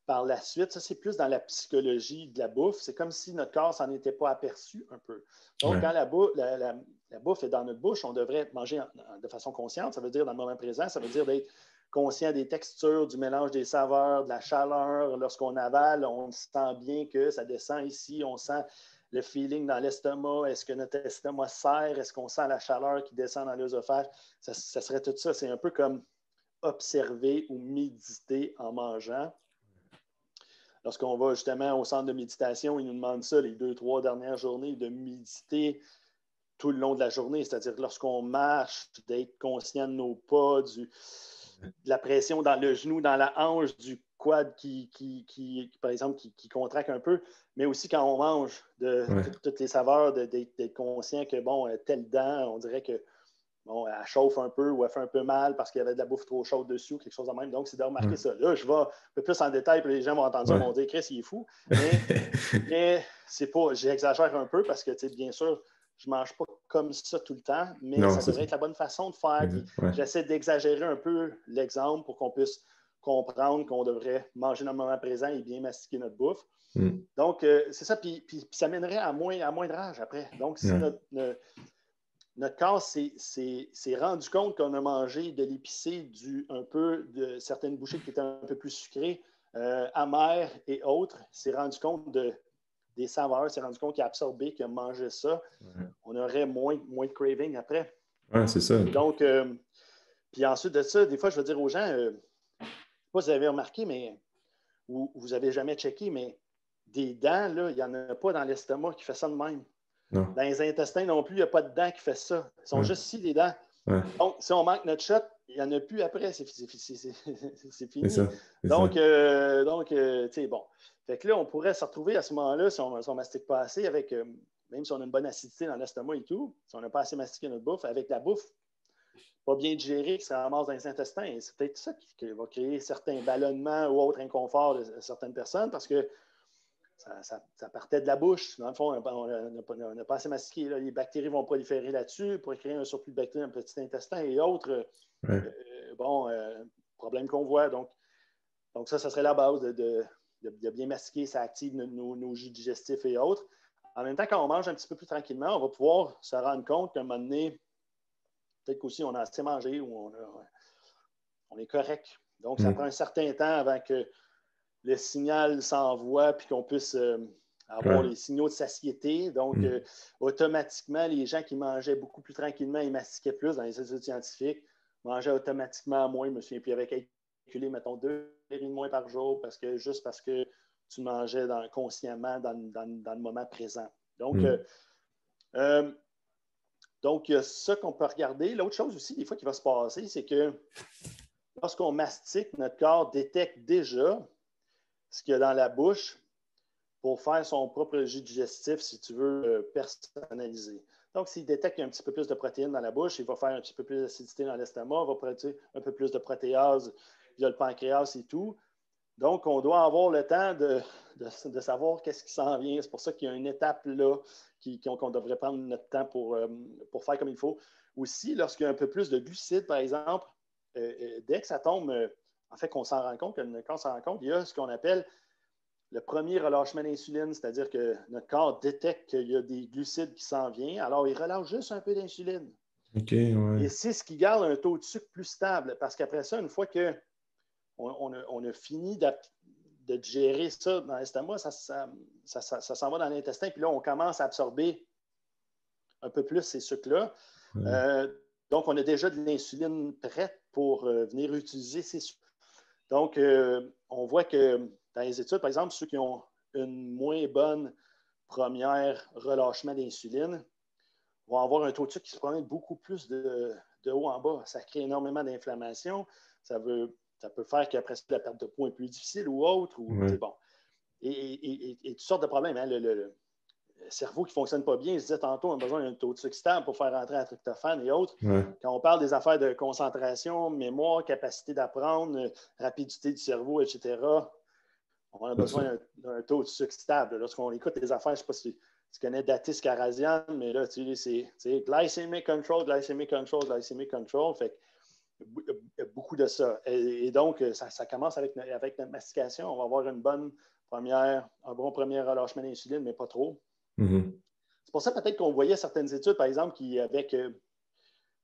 par la suite. Ça, c'est plus dans la psychologie de la bouffe. C'est comme si notre corps s'en était pas aperçu un peu. Donc, quand la bouffe est dans notre bouche, on devrait manger de façon consciente. Ça veut dire dans le moment présent, ça veut dire d'être conscient des textures, du mélange des saveurs, de la chaleur. Lorsqu'on avale, on sent bien que ça descend ici. On sent le feeling dans l'estomac. Est-ce que notre estomac serre? Est-ce qu'on sent la chaleur qui descend dans l'œsophage? Ça serait tout ça. C'est un peu comme observer ou méditer en mangeant. Lorsqu'on va justement au centre de méditation, ils nous demandent ça les 2-3 dernières journées, de méditer tout le long de la journée. C'est-à-dire que lorsqu'on marche, d'être conscient de nos pas, de la pression dans le genou, dans la hanche, du quad par exemple, qui contracte un peu, mais aussi quand on mange de toutes les saveurs, d'être conscient que, bon, telle dent, on dirait que bon, elle chauffe un peu ou elle fait un peu mal parce qu'il y avait de la bouffe trop chaude dessus ou quelque chose de même. Donc, c'est de remarquer ça. Là, je vais un peu plus en détail, puis les gens vont entendre ça, vont dire, Chris, il est fou. Mais c'est pas, j'exagère un peu parce que, tu sais, bien sûr, je ne mange pas comme ça tout le temps, mais non, ça devrait être la bonne façon de faire. J'essaie d'exagérer un peu l'exemple pour qu'on puisse comprendre qu'on devrait manger dans le moment présent et bien mastiquer notre bouffe. Donc, c'est ça, puis ça mènerait à moins de rage après. Donc, si notre corps s'est rendu compte qu'on a mangé de l'épicé, un peu de certaines bouchées qui étaient un peu plus sucrées, amères et autres, s'est rendu compte des saveurs, s'est rendu compte qu'il a absorbé, qu'il a mangé ça. On aurait moins de craving après. Oui, c'est ça. Donc, puis ensuite de ça, des fois, je veux dire aux gens, je ne sais pas si vous avez remarqué, mais ou vous n'avez jamais checké, mais des dents, là, il n'y en a pas dans l'estomac qui fait ça de même. Non. Dans les intestins non plus, il n'y a pas de dents qui fait ça. Ils sont juste ici, des dents. Donc, si on manque notre shot, il n'y en a plus après. C'est fini. C'est ça. Donc, tu sais, bon. Fait que là, on pourrait se retrouver à ce moment-là, si on ne mastique pas assez, avec, même si on a une bonne acidité dans l'estomac et tout, si on n'a pas assez mastiqué notre bouffe, avec la bouffe pas bien digérée qui se ramasse dans les intestins, c'est peut-être ça qui va créer certains ballonnements ou autres inconforts de certaines personnes parce que ça partait de la bouche. Dans le fond, on n'a pas assez mastiqué. Là. Les bactéries vont proliférer là-dessus pour créer un surplus de bactéries dans le petit intestin et autres. Problèmes qu'on voit. Donc ça serait la base de bien mastiquer. Ça active nos jus digestifs et autres. En même temps, quand on mange un petit peu plus tranquillement, on va pouvoir se rendre compte qu'à un moment donné, peut-être qu'aussi on a assez mangé ou on est correct. Donc, ça prend un certain temps avant que le signal s'envoie puis qu'on puisse avoir les signaux de satiété. Donc, automatiquement, les gens qui mangeaient beaucoup plus tranquillement et mastiquaient plus dans les études scientifiques mangeaient automatiquement moins. Je me souviens, puis il y avait calculé, mettons, 2 de moins par jour juste parce que tu mangeais consciemment dans le moment présent. Donc, il y a ça qu'on peut regarder. L'autre chose aussi, des fois, qui va se passer, c'est que lorsqu'on mastique, notre corps détecte déjà ce qu'il y a dans la bouche pour faire son propre jus digestif, si tu veux, personnalisé. Donc, s'il détecte qu'il y a un petit peu plus de protéines dans la bouche, il va faire un petit peu plus d'acidité dans l'estomac, il va produire un peu plus de protéase via le pancréas et tout. Donc, on doit avoir le temps de savoir qu'est-ce qui s'en vient. C'est pour ça qu'il y a une étape là qu'on devrait prendre notre temps pour faire comme il faut. Aussi, lorsqu'il y a un peu plus de glucides, par exemple, dès que ça tombe, en fait, qu'on s'en rend compte, que notre corps s'en rend compte, il y a ce qu'on appelle le premier relâchement d'insuline, c'est-à-dire que notre corps détecte qu'il y a des glucides qui s'en viennent, alors il relâche juste un peu d'insuline. Et c'est ce qui garde un taux de sucre plus stable, parce qu'après ça, une fois qu'on a fini de digérer ça dans l'estomac, ça s'en va dans l'intestin, puis là, on commence à absorber un peu plus ces sucres-là. Donc, on a déjà de l'insuline prête pour venir utiliser ces sucres. Donc, on voit que dans les études, par exemple, ceux qui ont une moins bonne première relâchement d'insuline vont avoir un taux de sucre qui se promène beaucoup plus de haut en bas. Ça crée énormément d'inflammation. Ça peut faire qu'après ça, la perte de poids est plus difficile ou autre. Bon. Et toutes sortes de problèmes. Hein. Le cerveau qui ne fonctionne pas bien, je disais tantôt, on a besoin d'un taux de sucre stable pour faire rentrer la tryptophane et autres. Quand on parle des affaires de concentration, mémoire, capacité d'apprendre, rapidité du cerveau, etc., on a besoin d'un taux de sucre stable. Lorsqu'on écoute les affaires, je ne sais pas si tu connais Datis Karazian, mais là, tu sais, c'est glycemic control, glycemic control, glycemic control. Fait que beaucoup de ça. Et donc, ça commence avec notre mastication. On va avoir un bon premier relâchement d'insuline, mais pas trop. Mm-hmm. C'est pour ça peut-être qu'on voyait certaines études, par exemple, qui avec,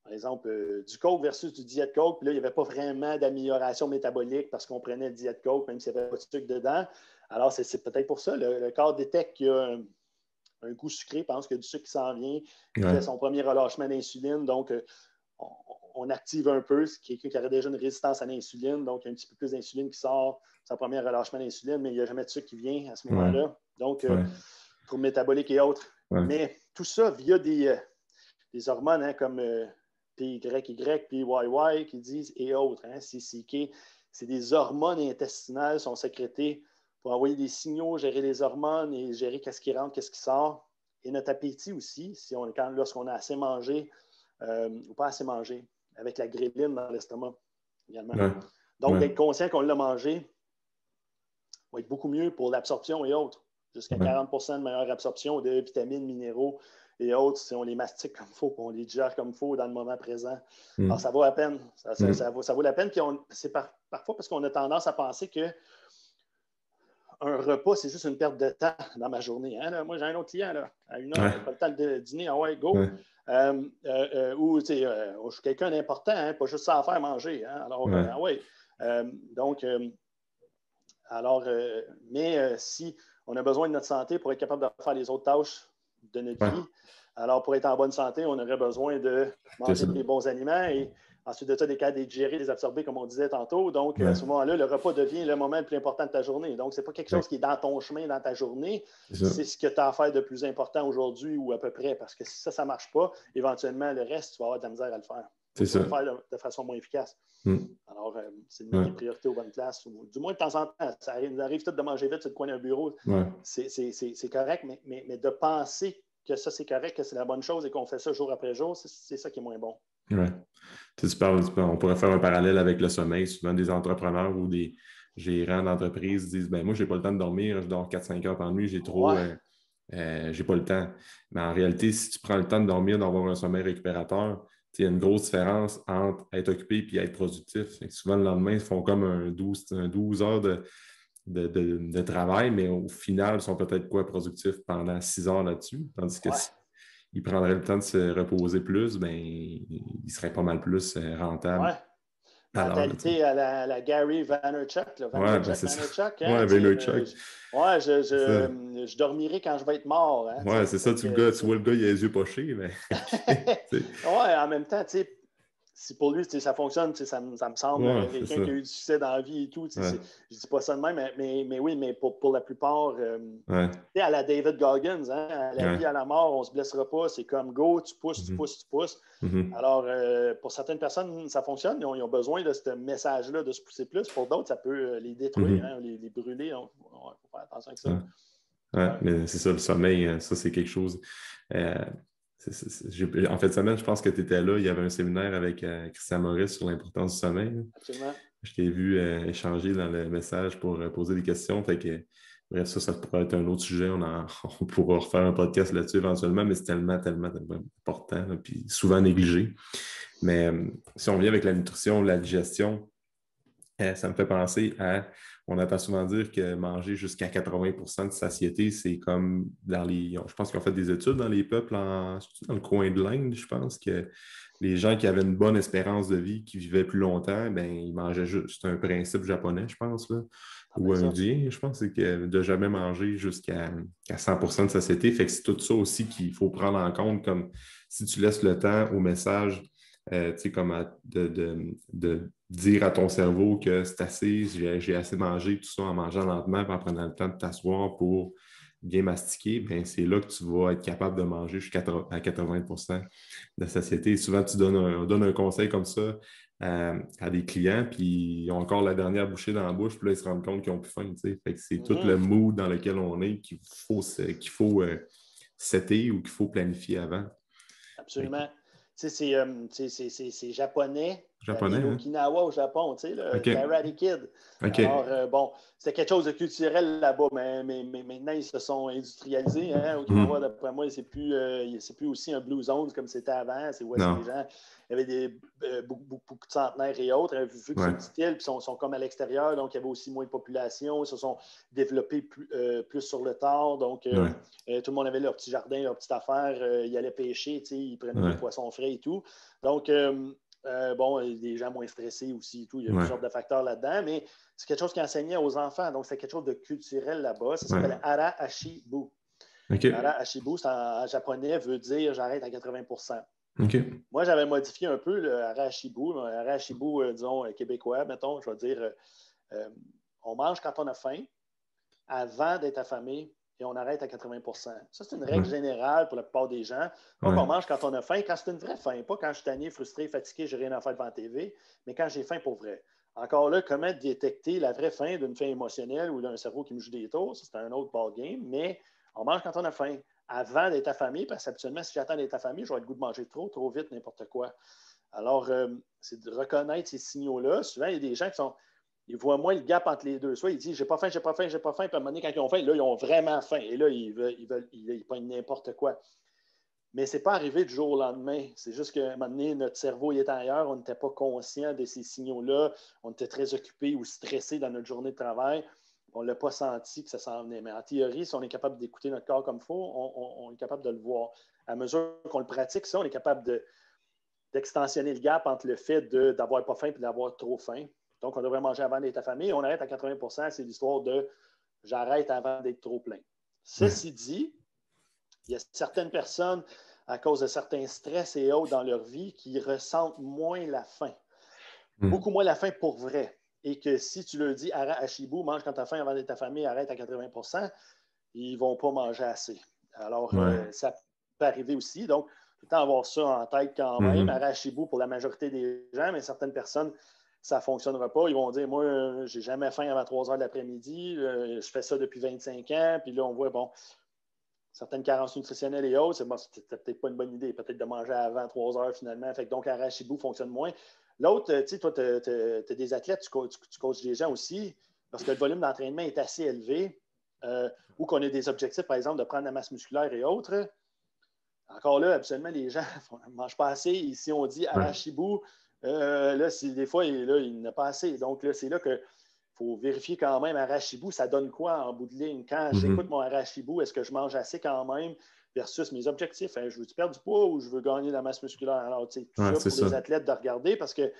par exemple, du Coke versus du Diet Coke, puis là, il n'y avait pas vraiment d'amélioration métabolique parce qu'on prenait le Diet Coke, même s'il n'y avait pas de sucre dedans. Alors, c'est peut-être pour ça. Le corps détecte qu'il y a un goût sucré, pense qu'il y a du sucre qui s'en vient, il fait son premier relâchement d'insuline, donc on active un peu, ce qui est quelqu'un qui aurait déjà une résistance à l'insuline, donc il y a un petit peu plus d'insuline qui sort, son premier relâchement d'insuline, mais il n'y a jamais de sucre qui vient à ce moment-là. Donc, troubles métaboliques et autres. Mais tout ça via des hormones comme PYY, PYY qui disent et autres, CCK. C'est des hormones intestinales, sont sécrétées pour envoyer des signaux, gérer les hormones et gérer qu'est-ce qui rentre, qu'est-ce qui sort. Et notre appétit aussi, lorsqu'on a assez mangé ou pas assez mangé, avec la gréline dans l'estomac également. Donc, d'être conscient qu'on l'a mangé va être beaucoup mieux pour l'absorption et autres. Jusqu'à 40 de meilleure absorption de vitamines, minéraux et autres si on les mastique comme il faut, qu'on les digère comme il faut dans le moment présent. Alors, ça vaut la peine. Ça vaut la peine. Puis c'est parfois parce qu'on a tendance à penser que un repas, c'est juste une perte de temps dans ma journée. Là, moi, j'ai un autre client là, à 1 heure, pas le temps de dîner, go. Ou, tu sais, je suis quelqu'un d'important, pas juste ça à faire manger. Alors, mais si on a besoin de notre santé pour être capable de faire les autres tâches de notre vie, alors pour être en bonne santé, on aurait besoin de manger des bons aliments et ensuite de ça, des cas de digérer, des absorber, comme on disait tantôt. Donc, à ce moment-là, le repas devient le moment le plus important de ta journée. Donc, ce n'est pas quelque chose qui est dans ton chemin, dans ta journée. C'est ce que tu as à faire de plus important aujourd'hui ou à peu près. Parce que si ça ne marche pas, éventuellement, le reste, tu vas avoir de la misère à le faire. Tu vas le faire de façon moins efficace. Alors, c'est de mettre les priorités aux bonnes places. Du moins, de temps en temps, ça arrive tout de manger vite sur le coin d'un bureau. C'est correct, mais de penser que ça, c'est correct, que c'est la bonne chose et qu'on fait ça jour après jour, c'est ça qui est moins bon. Ouais. On pourrait faire un parallèle avec le sommeil. Souvent, des entrepreneurs ou des gérants d'entreprise disent moi, je n'ai pas le temps de dormir, je dors 4-5 heures par nuit, j'ai pas le temps. Mais en réalité, si tu prends le temps de dormir, d'avoir un sommeil récupérateur, il y a une grosse différence entre être occupé et être productif. Et souvent, le lendemain, ils font comme un 12 heures de travail, mais au final, ils sont peut-être productifs pendant 6 heures là-dessus. Tandis que s'ils prendraient le temps de se reposer plus, ils seraient pas mal plus rentables. Mentalité à la Gary Vaynerchuk. Vaynerchuk. Je dormirai quand je vais être mort. C'est ça, tu vois le gars, il a les yeux pochés. Mais... en même temps, si pour lui, ça fonctionne, ça me semble quelqu'un qui a eu du succès dans la vie et tout. Je ne dis pas ça de même, mais oui, mais pour la plupart, à la David Goggins, à la vie, à la mort, on ne se blessera pas. C'est comme go, tu pousses, tu pousses, tu pousses. Alors, pour certaines personnes, ça fonctionne. Ils ont besoin de ce message-là, de se pousser plus. Pour d'autres, ça peut les détruire, les brûler. Il faut faire attention avec ça. Mais c'est ça, le sommeil, ça, c'est quelque chose. En fait, semaine, je pense que tu étais là. Il y avait un séminaire avec Christian Maurice sur l'importance du sommeil. Absolument. Je t'ai vu échanger dans le message pour poser des questions. Fait que, bref, ça pourrait être un autre sujet. On pourra refaire un podcast là-dessus éventuellement, mais c'est tellement, tellement, tellement important, puis souvent négligé. Mais si on vient avec la nutrition, la digestion, ça me fait penser on entend souvent dire que manger jusqu'à 80% de satiété, c'est comme je pense qu'ils ont fait des études dans les peuples dans le coin de l'Inde, je pense que les gens qui avaient une bonne espérance de vie, qui vivaient plus longtemps, ils mangeaient juste, c'est un principe japonais, je pense, là, ou indien, je pense, c'est que de jamais manger jusqu'à 100% de satiété. Fait que c'est tout ça aussi qu'il faut prendre en compte, comme si tu laisses le temps au message, comme de dire à ton cerveau que c'est assez, j'ai assez mangé, tout ça en mangeant lentement, puis en prenant le temps de t'asseoir pour bien mastiquer, c'est là que tu vas être capable de manger jusqu'à 80% de satiété. Et souvent, on donne un conseil comme ça à des clients, puis ils ont encore la dernière bouchée dans la bouche, puis là, ils se rendent compte qu'ils n'ont plus faim. Fait que c'est tout le mood dans lequel on est qu'il faut setter ou qu'il faut planifier avant. Absolument. C'est japonais Japonais, hein? Okinawa au Japon, tu sais, le OK. Karate Kid. OK. Alors, bon, c'était quelque chose de culturel là-bas, mais maintenant, ils se sont industrialisés. Hein? Okinawa, Mhm. d'après moi, c'est plus aussi un blue zone comme c'était avant. C'est où est-ce que les Non. gens, il y avait beaucoup de centenaires et autres. Vu que c'est Ouais. une petite île, puis sont comme à l'extérieur, donc il y avait aussi moins de population. Ils se sont développés plus sur le tard. Donc, tout le monde avait leur petit jardin, leur petite affaire. Ils allaient pêcher, ils prenaient des poissons frais et tout. Donc, des gens moins stressés aussi et tout. Il y a toutes sortes de facteurs là-dedans, mais c'est quelque chose qui enseignait aux enfants. Donc, c'est quelque chose de culturel là-bas. Ça s'appelle Ara Ashibu. Okay. Ara Ashibu, en japonais, veut dire j'arrête à 80%. Okay. Moi, j'avais modifié un peu le Ara Ashibu. Ara Ashibu, disons, québécois, mettons, je vais dire on mange quand on a faim, avant d'être affamé, et on arrête à 80%. Ça, c'est une règle générale pour la plupart des gens. Donc, on mange quand on a faim, quand c'est une vraie faim, pas quand je suis tanné, frustré, fatigué, j'ai rien à faire devant la TV, mais quand j'ai faim pour vrai. Encore là, comment détecter la vraie faim d'une faim émotionnelle ou d'un cerveau qui me joue des tours, ça, c'est un autre ballgame, mais on mange quand on a faim, avant d'être affamé, parce qu'habituellement, si j'attends d'être affamé, je vais avoir le goût de manger trop vite, n'importe quoi. Alors, c'est de reconnaître ces signaux-là. Souvent, il y a des gens qui sont... Ils voient moins le gap entre les deux. Soit ils disent j'ai pas faim, j'ai pas faim, j'ai pas faim. Puis à un moment donné, quand ils ont faim, là, ils ont vraiment faim. Et là, ils pognent n'importe quoi. Mais ce n'est pas arrivé du jour au lendemain. C'est juste qu'à un moment donné, notre cerveau il était ailleurs. On n'était pas conscient de ces signaux-là. On était très occupé ou stressé dans notre journée de travail. On ne l'a pas senti que ça s'en venait. Mais en théorie, si on est capable d'écouter notre corps comme il faut, on est capable de le voir. À mesure qu'on le pratique, ça, on est capable d'extensionner le gap entre le fait d'avoir pas faim et d'avoir trop faim. Donc, on devrait manger avant d'être affamé. On arrête à 80%, c'est l'histoire de j'arrête avant d'être trop plein. Ceci dit, il y a certaines personnes, à cause de certains stress et autres dans leur vie, qui ressentent moins la faim. Beaucoup moins la faim pour vrai. Et que si tu leur dis arrête à Chibu, mange quand tu as faim avant d'être affamé, arrête à 80%, ils ne vont pas manger assez. Alors, ça peut arriver aussi. Donc, tout le temps avoir ça en tête quand même. Arrête à Chibu pour la majorité des gens, mais certaines personnes, ça ne fonctionnera pas. Ils vont dire, moi, j'ai jamais faim avant 3 heures de l'après-midi. Je fais ça depuis 25 ans. Puis là, on voit, bon, certaines carences nutritionnelles et autres, c'est peut-être pas une bonne idée. Peut-être de manger avant 3 heures finalement. Fait que donc, Arachibou fonctionne moins. L'autre, tu sais, toi, tu as des athlètes, tu coaches des gens aussi, parce que le volume d'entraînement est assez élevé, ou qu'on a des objectifs, par exemple, de prendre la masse musculaire et autres. Encore là, absolument, les gens ne mangent pas assez. Et si on dit Arachibou, là, des fois, il n'a pas assez. Donc, là, c'est là qu'il faut vérifier quand même Arachibou, ça donne quoi en bout de ligne? Quand j'écoute mon Arachibou, est-ce que je mange assez quand même versus mes objectifs? Hein? Je veux perdre du poids ou je veux gagner de la masse musculaire? Alors, tu sais, tout ça pour les athlètes de regarder parce que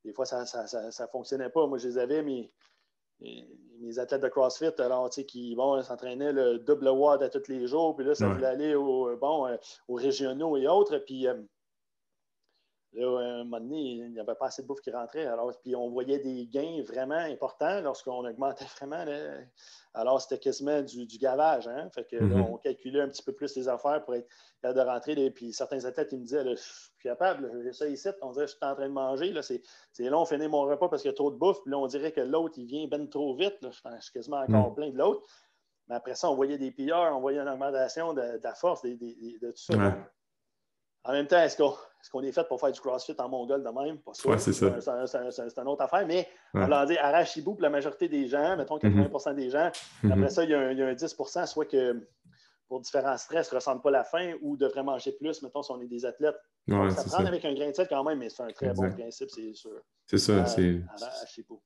des fois, ça ne fonctionnait pas. Moi, je les avais, mes athlètes de CrossFit, alors, tu sais, qui s'entraînaient le double WOD à tous les jours, puis là, ça voulait aller aux régionaux et autres, puis là, à un moment donné, il n'y avait pas assez de bouffe qui rentrait. Alors, puis on voyait des gains vraiment importants lorsqu'on augmentait vraiment. Là. Alors, c'était quasiment du gavage. Hein? Fait que là, on calculait un petit peu plus les affaires pour être capable de rentrer. Et puis certains athlètes, ils me disaient, là, je suis plus capable, j'ai ça ici. On dirait, je suis en train de manger. Là, c'est long, on finit mon repas parce qu'il y a trop de bouffe. Puis là, on dirait que l'autre, il vient ben trop vite. Là. Je suis quasiment encore plein de l'autre. Mais après ça, on voyait des pilleurs, on voyait une augmentation de la force, de tout ça. Ouais. En même temps, est-ce qu'on est fait pour faire du CrossFit en mongol de même? Pas sûr. C'est ça. C'est une autre affaire. Mais on l'a dit, Arachibou, pour la majorité des gens, mettons 80% des gens, après ça, il y a un 10%, soit que pour différents stress, ne ressentent pas la faim ou devraient manger plus, mettons, si on est des athlètes. Donc, ça prend avec un grain de sel quand même, mais c'est un très bon principe, c'est sûr. C'est ça. Arachibou.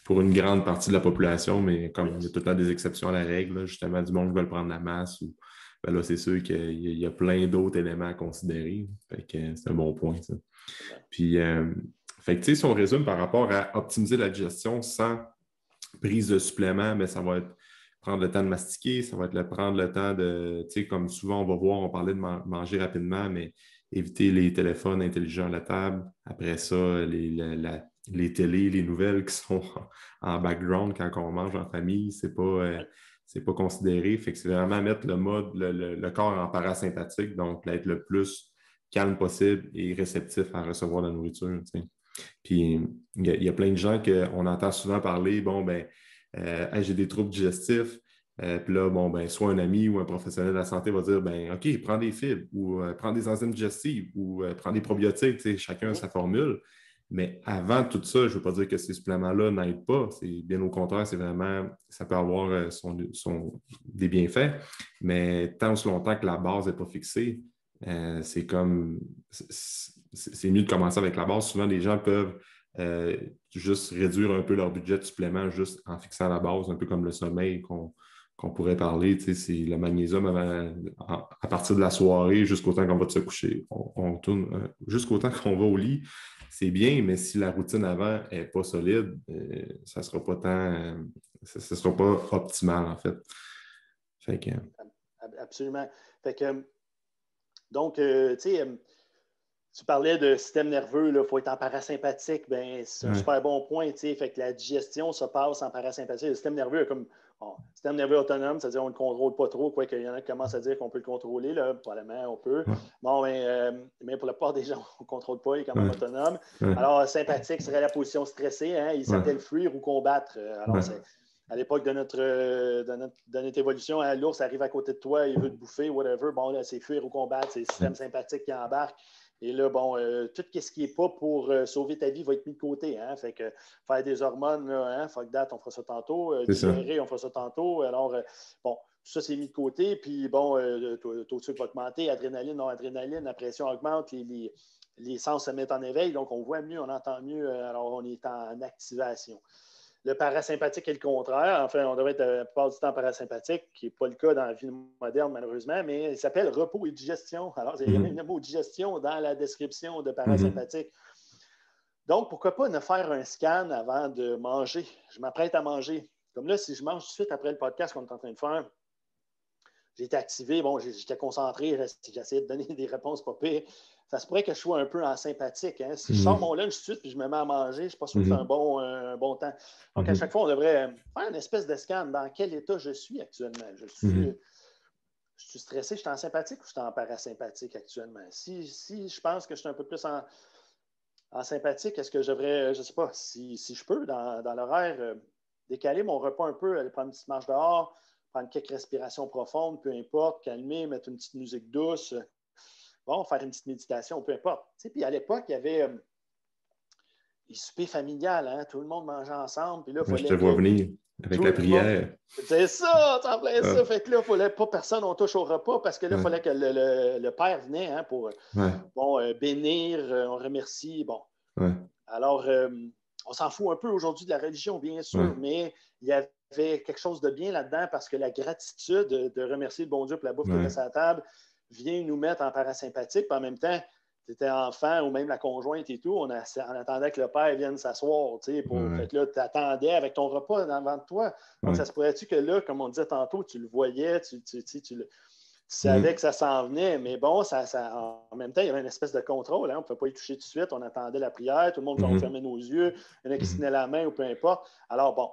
Pour une grande partie de la population, mais comme il y a tout le temps des exceptions à la règle, là, justement, du monde qui veut prendre la masse ou. Ben là, c'est sûr qu'il y a plein d'autres éléments à considérer. Fait que c'est un bon point, ça. Puis, fait que, tu sais, si on résume par rapport à optimiser la digestion sans prise de suppléments, mais ça va être prendre le temps de mastiquer, ça va être prendre le temps de, tu sais, comme souvent on va voir, on parlait de manger rapidement, mais éviter les téléphones intelligents à la table. Après ça, les télés, les nouvelles qui sont en background quand on mange en famille, c'est pas considéré. Fait que c'est vraiment mettre le corps en parasympathique, donc être le plus calme possible et réceptif à recevoir la nourriture. Tu sais. Puis il y a plein de gens qu'on entend souvent parler, bon, ben, j'ai des troubles digestifs, Puis là, bon, ben, soit un ami ou un professionnel de la santé va dire, ben, OK, prends des fibres ou prends des enzymes digestives ou prends des probiotiques, tu sais, chacun a sa formule. Mais avant tout ça, je ne veux pas dire que ces suppléments-là n'aident pas. C'est bien au contraire, c'est vraiment, ça peut avoir des bienfaits. Mais tant aussi longtemps que la base n'est pas fixée, c'est comme, c'est mieux de commencer avec la base. Souvent, les gens peuvent juste réduire un peu leur budget de supplément juste en fixant la base, un peu comme le sommeil qu'on pourrait parler. C'est le magnésium à partir de la soirée jusqu'au temps qu'on va se coucher. On tourne jusqu'au temps qu'on va au lit. C'est bien, mais si la routine avant n'est pas solide, ça ne sera pas ça sera pas optimal, en fait. Fait que, Absolument. Fait que, donc, tu sais, tu parlais de système nerveux, il faut être en parasympathique. Ben, c'est un super bon point. Fait que la digestion se passe en parasympathique. Le système nerveux est comme système nerveux autonome, c'est-à-dire qu'on ne le contrôle pas trop, quoi qu'il y en a qui commencent à dire qu'on peut le contrôler. Là, probablement, on peut. Bon, mais pour la plupart des gens, on ne contrôle pas, il est quand même autonome. Alors, sympathique serait la position stressée. Hein? Il s'appelle fuir ou combattre. Alors, c'est à l'époque de notre évolution, hein, l'ours arrive à côté de toi, il veut te bouffer, whatever. Bon, là, c'est fuir ou combattre, c'est le système sympathique qui embarque. Et là, bon, tout ce qui n'est pas pour sauver ta vie va être mis de côté. Hein? Fait que faire des hormones, là, hein? Fuck that, on fera ça tantôt. Digérer, on fera ça tantôt. Alors, bon, tout ça, c'est mis de côté. Puis, bon, taux de sucre va augmenter, adrénaline, non-adrénaline, la pression augmente, les sens se mettent en éveil. Donc, on voit mieux, on entend mieux. Alors, on est en activation. Le parasympathique est le contraire. Enfin, on devrait être la plupart du temps parasympathique, qui n'est pas le cas dans la vie moderne, malheureusement, mais il s'appelle repos et digestion. Alors, il y a même le mot digestion dans la description de parasympathique. Donc, pourquoi pas ne faire un scan avant de manger? Je m'apprête à manger. Comme là, si je mange tout de suite après le podcast qu'on est en train de faire, j'ai été activé, bon, j'étais concentré, j'essayais de donner des réponses pas pires. Ça se pourrait que je sois un peu en sympathique. Hein? Si je sors mon lunch tout de suite et je me mets à manger, je ne suis pas sûr que c'est un bon temps. Donc, à chaque fois, on devrait faire une espèce de scan. Dans quel état je suis actuellement? Je suis stressé, je suis en sympathique ou je suis en parasympathique actuellement? Si je pense que je suis un peu plus en sympathique, est-ce que je devrais, je ne sais pas, si je peux, dans l'horaire, décaler mon repas un peu, aller prendre une petite marche dehors, prendre quelques respirations profondes, peu importe, calmer, mettre une petite musique douce. Bon, faire une petite méditation, peu importe. Puis à l'époque, il y avait les soupers familiales, hein? Tout le monde mangeait ensemble. Puis là, je te vois venir avec la prière. C'est ça, t'en plais ça. Fait que là, il ne fallait pas personne, on touche au repas parce que là, il fallait que le père venait hein, pour bénir, on remercie. Bon. Alors, on s'en fout un peu aujourd'hui de la religion, bien sûr, mais il y avait quelque chose de bien là-dedans parce que la gratitude de remercier le bon Dieu pour la bouffe qui était à sa table vient nous mettre en parasympathique. Puis en même temps, tu étais enfant ou même la conjointe et tout, on attendait que le père vienne s'asseoir. Fait que là, tu attendais avec ton repas devant de toi. Donc, ça se pourrait-tu que là, comme on disait tantôt, tu le voyais, tu savais que ça s'en venait, mais bon, en même temps, il y avait une espèce de contrôle. Hein? On ne pouvait pas y toucher tout de suite. On attendait la prière. Tout le monde fermait nos yeux. Il y en a qui se tenaient la main ou peu importe. Alors, bon,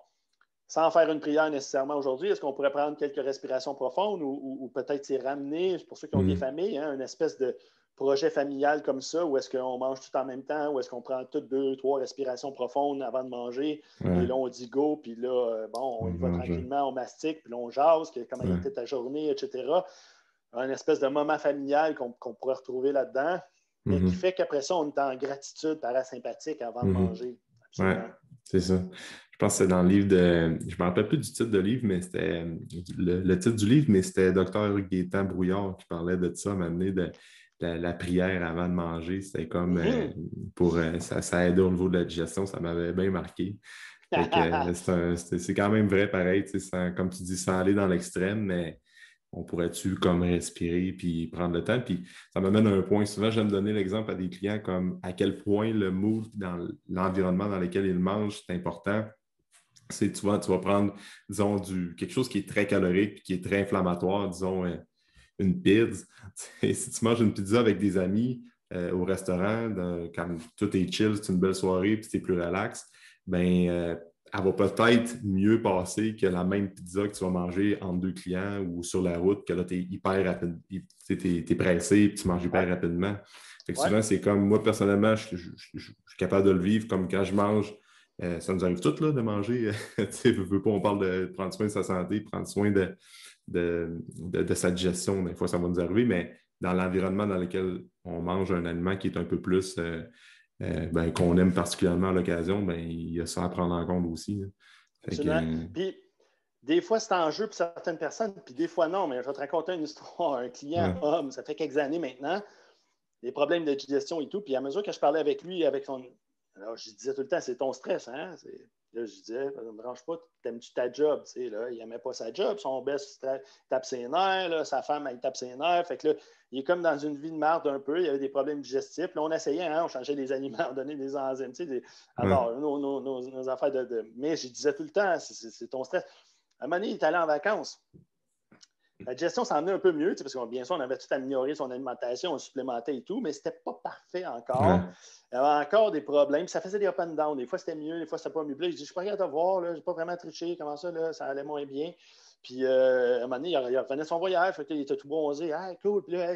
sans faire une prière nécessairement aujourd'hui, est-ce qu'on pourrait prendre quelques respirations profondes ou peut-être s'y ramener, pour ceux qui ont des familles, hein, une espèce de projet familial comme ça, où est-ce qu'on mange tout en même temps, où est-ce qu'on prend toutes 2, 3 respirations profondes avant de manger, et là, on dit go, puis là, bon, on y va tranquillement, on mastique, puis là, on jase, comment était ta journée, etc. Un espèce de moment familial qu'on pourrait retrouver là-dedans, mais qui fait qu'après ça, on est en gratitude parasympathique avant de manger. Absolument. C'est ça. Je pense que c'est dans le livre de... Je ne me rappelle plus du titre de livre, mais c'était... Le titre du livre, mais c'était Dr. Gaétan Brouillard qui parlait de ça, m'amener de la prière avant de manger. C'était comme pour... ça aidait au niveau de la digestion. Ça m'avait bien marqué. C'est quand même vrai, pareil, comme tu dis, sans aller dans l'extrême, mais on pourrait-tu comme respirer puis prendre le temps? Puis ça m'amène à un point. Souvent, j'aime donner l'exemple à des clients comme à quel point le mood dans l'environnement dans lequel ils mangent, c'est important. Tu vas prendre, disons, quelque chose qui est très calorique, qui est très inflammatoire, disons, une pizza. Si tu manges une pizza avec des amis au restaurant, quand tout est chill, c'est une belle soirée, puis c'est plus relax, bien, elle va peut-être mieux passer que la même pizza que tu vas manger entre deux clients ou sur la route, que là, tu es hyper rapide, tu es pressé et tu manges hyper rapidement. Fait que souvent, c'est comme, moi, personnellement, je suis capable de le vivre comme quand je mange Ça nous arrive tous là, de manger. Tu sais, veux pas, on parle de prendre soin de sa santé, prendre soin de sa digestion. Des fois, ça va nous arriver, mais dans l'environnement dans lequel on mange un aliment qui est un peu plus qu'on aime particulièrement à l'occasion, ben, il y a ça à prendre en compte aussi. Fait que, Absolument. Puis, des fois, c'est en jeu pour certaines personnes, puis des fois, non. Mais je vais te raconter une histoire. Un client homme, ça fait quelques années maintenant, des problèmes de digestion et tout. Puis, à mesure que je parlais avec lui, avec son. Alors, je disais tout le temps, c'est ton stress, hein? Là, je disais, ne me branche pas, t'aimes-tu ta job? Tu sais, là, il n'aimait pas sa job, son boss tape ses nerfs, là, sa femme, elle tape ses nerfs. Fait que là, il est comme dans une vie de merde un peu, il y avait des problèmes digestifs. Là, on essayait, hein, on changeait les aliments, on donnait des enzymes, tu sais, alors, nos affaires de. Mais je disais tout le temps, c'est ton stress. À un moment donné, il est allé en vacances. La digestion s'en est un peu mieux, parce que bien sûr, on avait tout amélioré son alimentation, on supplémentait et tout, mais ce n'était pas parfait encore. Ouais. Il y avait encore des problèmes. Ça faisait des up and down. Des fois, c'était mieux, des fois, c'était pas mieux. Puis là, je dis, je suis pas capable de voir, je n'ai pas vraiment triché. Comment ça, là, ça allait moins bien. Puis, à un moment donné, il revenait de son voyage. Il était tout bronzé. Ah, cool. Puis là,